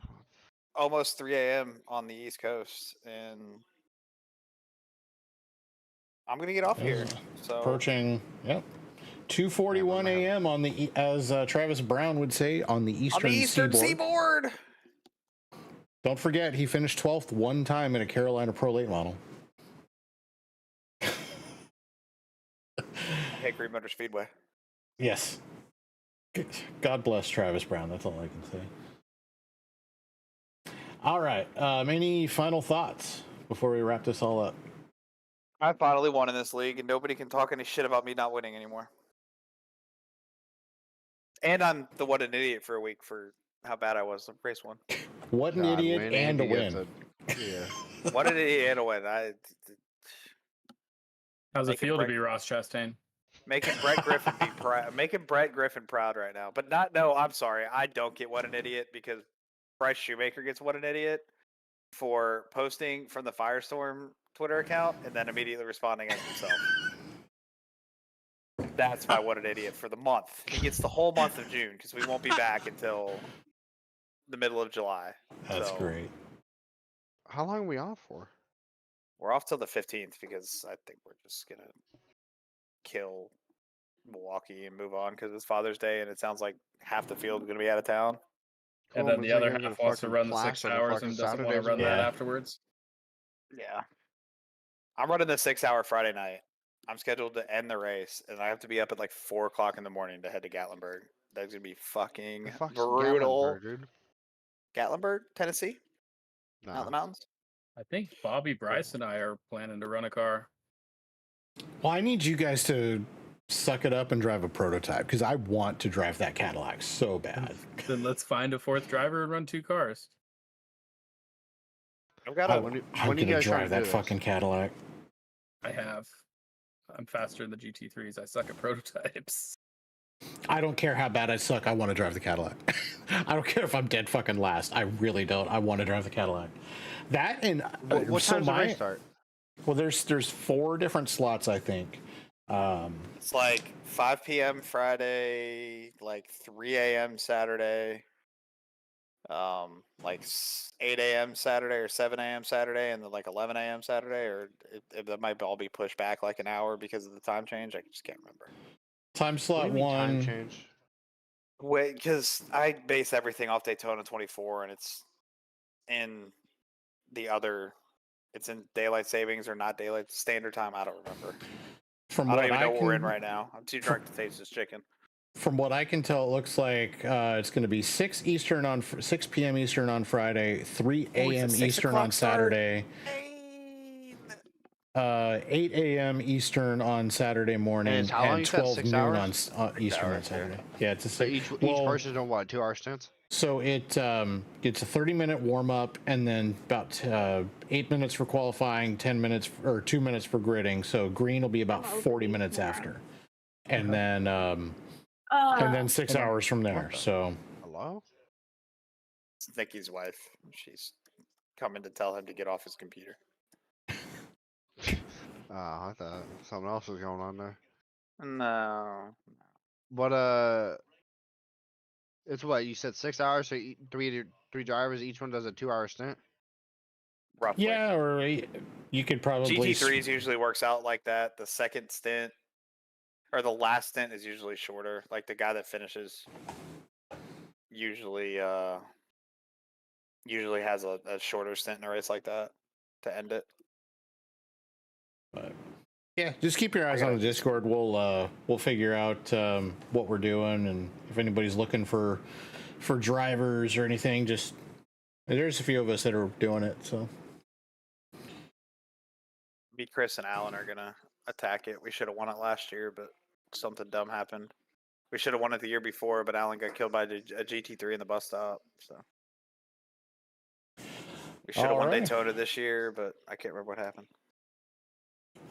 almost 3 a.m. on the East Coast, and I'm gonna get off here. So Approaching, yep. 2:41 a.m. on the as Travis Brown would say on the Eastern Seaboard. Don't forget, he finished 12th one time in a Carolina Pro Late model. Hickory Motor Speedway. Yes. God bless Travis Brown. That's all I can say. All right. Any final thoughts before we wrap this all up? I finally won in this league, and nobody can talk any shit about me not winning anymore. And I'm the what an idiot for a week for how bad I was in race 1. What an idiot and a win. Yeah. What an idiot and a win. How's it Making feel to Brett- be Ross Chastain? Making Brett Griffin be proud. Making Brett Griffin proud right now. But not. No, I'm sorry. I don't get what an idiot because Bryce Shoemaker gets what an idiot for posting from the Firestorm Twitter account and then immediately responding as himself. That's my what an idiot for the month. He gets the whole month of June because we won't be back until the middle of July. That's So, great. How long are we off for? We're off till the 15th because I think we're just gonna kill Milwaukee and move on because it's Father's Day and it sounds like half the field is gonna be out of town. And then the other half wants to run the 6 hours and doesn't want to run that afterwards. Yeah. I'm running the 6-hour Friday night. I'm scheduled to end the race, and I have to be up at like 4 o'clock in the morning to head to Gatlinburg. That's gonna be fucking brutal. Gatlinburg, Tennessee, out in the mountains. I think Bobby Bryce and I are planning to run a car. Well, I need you guys to suck it up and drive a prototype because I want to drive that Cadillac so bad. Then let's find a 4th driver and run 2 cars. I'm gonna drive that fucking Cadillac. I have. I'm faster in the GT3s. I suck at prototypes. I don't care how bad I suck. I want to drive the Cadillac. I don't care if I'm dead fucking last. I really don't. I want to drive the Cadillac. That and What so time's the race start? Well, there's 4 different slots, I think. It's like 5 p.m. Friday, like 3 a.m. Saturday, like 8 a.m. Saturday or 7 a.m. Saturday, and then like 11 a.m. Saturday, or that might all be pushed back like an hour because of the time change. I just can't remember. Time What do slot you mean time 1. change? Wait, because I base everything off Daytona 24, and it's in the other. It's in daylight savings or not daylight standard time. I don't remember. From I don't what even know I what we're in can, right now. I'm too drunk to taste this chicken. from what I can tell, it looks like it's going to be 6 p.m. Eastern on Friday, 3 a.m. Eastern on Saturday, 8 a.m. Eastern on Saturday morning, And it's how long you said? 12 6 noon hours? on Eastern on hours, yeah. Saturday. Yeah, it's a So six. each person doing what? 2 hour stints? So it's a 30-minute warm up, and then about 8 minutes for qualifying, 10 minutes or 2 minutes for gridding. So green will be about 40 minutes after, and then 6 hours from there. So Hello? It's Nikki's wife. She's coming to tell him to get off his computer. I thought something else was going on there. No. But it's what you said, 6 hours. So three drivers, each one does a 2 hour stint. Roughly. yeah, or you could probably GT3s usually works out like that. The second stint or the last stint is usually shorter. Like the guy that finishes usually has a shorter stint in a race like that to end it. But yeah, just keep your eyes on the Discord. We'll figure out what we're doing, and if anybody's looking for drivers or anything, just there's a few of us that are doing it. So Me, Chris, and Alan are gonna attack it. We should have won it last year, but something dumb happened. We should have won it the year before, but Alan got killed by a GT3 in the bus stop. So we should have won Daytona this year, but I can't remember what happened.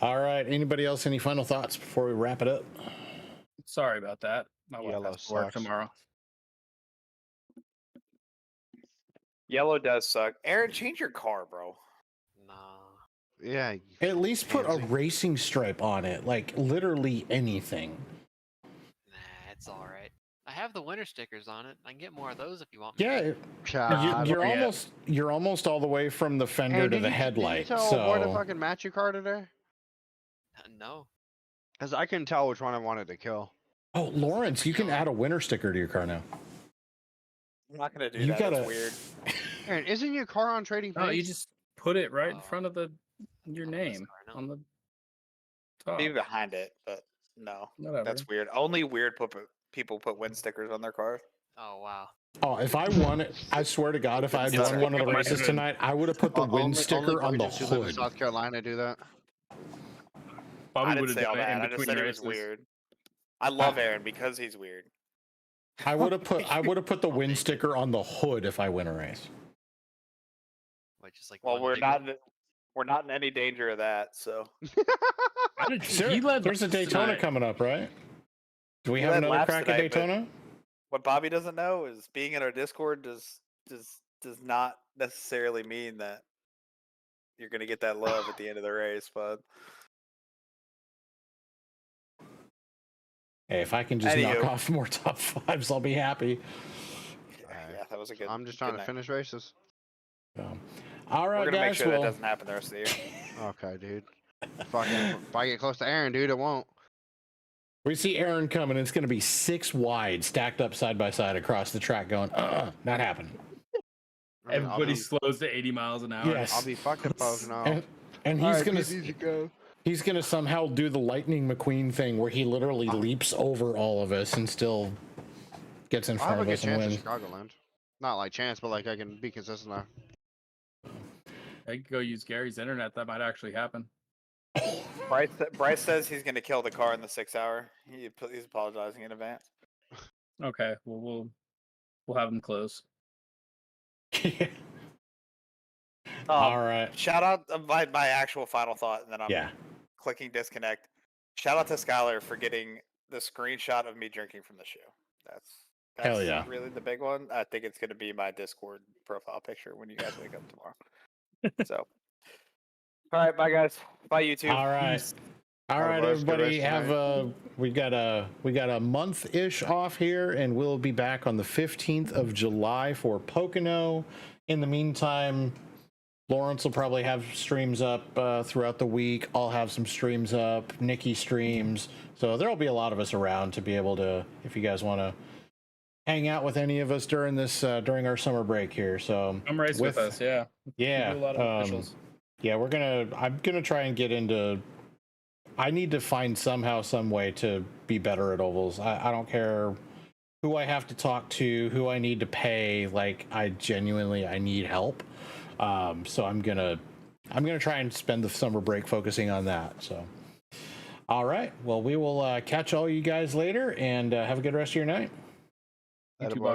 all right, anybody else? Any final thoughts before we wrap it up? Sorry about that. My wife Yellow has to work sucks. tomorrow. Yellow does suck. Aaron, change your car, bro. Nah. Yeah. At least put a Fancy. racing stripe on it, like literally anything. Nah, it's all right. I have the winter stickers on it. I can get more of those if you want me. Yeah, God. you're almost all the way from the fender Hey, to the headlight. Did you tell Boy to So fucking match your car today? No. Because I couldn't tell which one I wanted to kill. oh, Lawrence, you can add a winter sticker to your car now. I'm not gonna do You that. gotta- That's weird. Aaron, isn't your car on Trading No, you Places? just put it right in Oh. front of your name on the top. Maybe behind it, but no, Whatever. that's weird. Only weird people put wind stickers on their cars. Oh wow. Oh, if I won it, I swear to God, if I had It's won one of the not races good. tonight, I would have put the wind sticker on the virgins who live in hood. South Carolina do that. Probably I would didn't have say all done it in that. I just between said races. it was weird. I love Aaron because he's weird. I would have put the wind sticker on the hood if I win a race. What, just like Well, one we're big not. one? We're not in any danger of that. So How did Sarah, he led there's a laps Daytona tonight. coming up, right? Do we He have led another laps crack at today, but- Daytona? what Bobby doesn't know is being in our Discord does not necessarily mean that you're gonna get that love at the end of the race, bud. Hey, if I can just knock Anywho. off more top fives, I'll be happy. Yeah, that was a good. I'm just trying good to night. finish races. So, all We're right, gonna make guys. sure that Well, doesn't happen the rest of the year. Okay, dude. Fucking, if I get close to Aaron, dude, it won't. we see Aaron coming. It's going to be 6 wide, stacked up side by side across the track, going, not happening. I mean, Everybody slows to 80 miles an hour. Yes. I'll be fucking poking off. And he's Alright, gonna dude, easy go. he's gonna somehow do the Lightning McQueen thing where he literally leaps over all of us and still gets in I have front a of good us and chance at wins. Chicagoland. Not like chance, but like I can be consistent there. I could go use Gary's internet. That might actually happen. Bryce says he's gonna kill the car in the 6 hour. He's apologizing in advance. Okay, well we'll have them close. All right. Shout out my actual final thought, and then I'm Yeah. clicking disconnect. Shout out to Skylar for getting the screenshot of me drinking from the shoe. That's Hell yeah. really the big one. I think it's going to be my Discord profile picture when you guys wake up tomorrow. So, all right, bye guys. Bye YouTube. All right. All Bye, right, boys. Good everybody. rest of the Have we got a month-ish off here, and we'll be back on the 15th of July for Pocono. In the meantime, Lawrence will probably have streams up throughout the week. I'll have some streams up. Nikki streams. So there'll be a lot of us around to be able to, if you guys want to hang out with any of us during this during our summer break here. So I'm raised with us. Yeah. yeah, We do a lot of officials. yeah, I'm gonna try and get into. I need to find somehow, some way to be better at ovals. I don't care who I have to talk to, who I need to pay. Like, I need help. So I'm gonna try and spend the summer break focusing on that. So, all right. Well, we will catch all you guys later, and have a good rest of your night. Atta YouTube boy.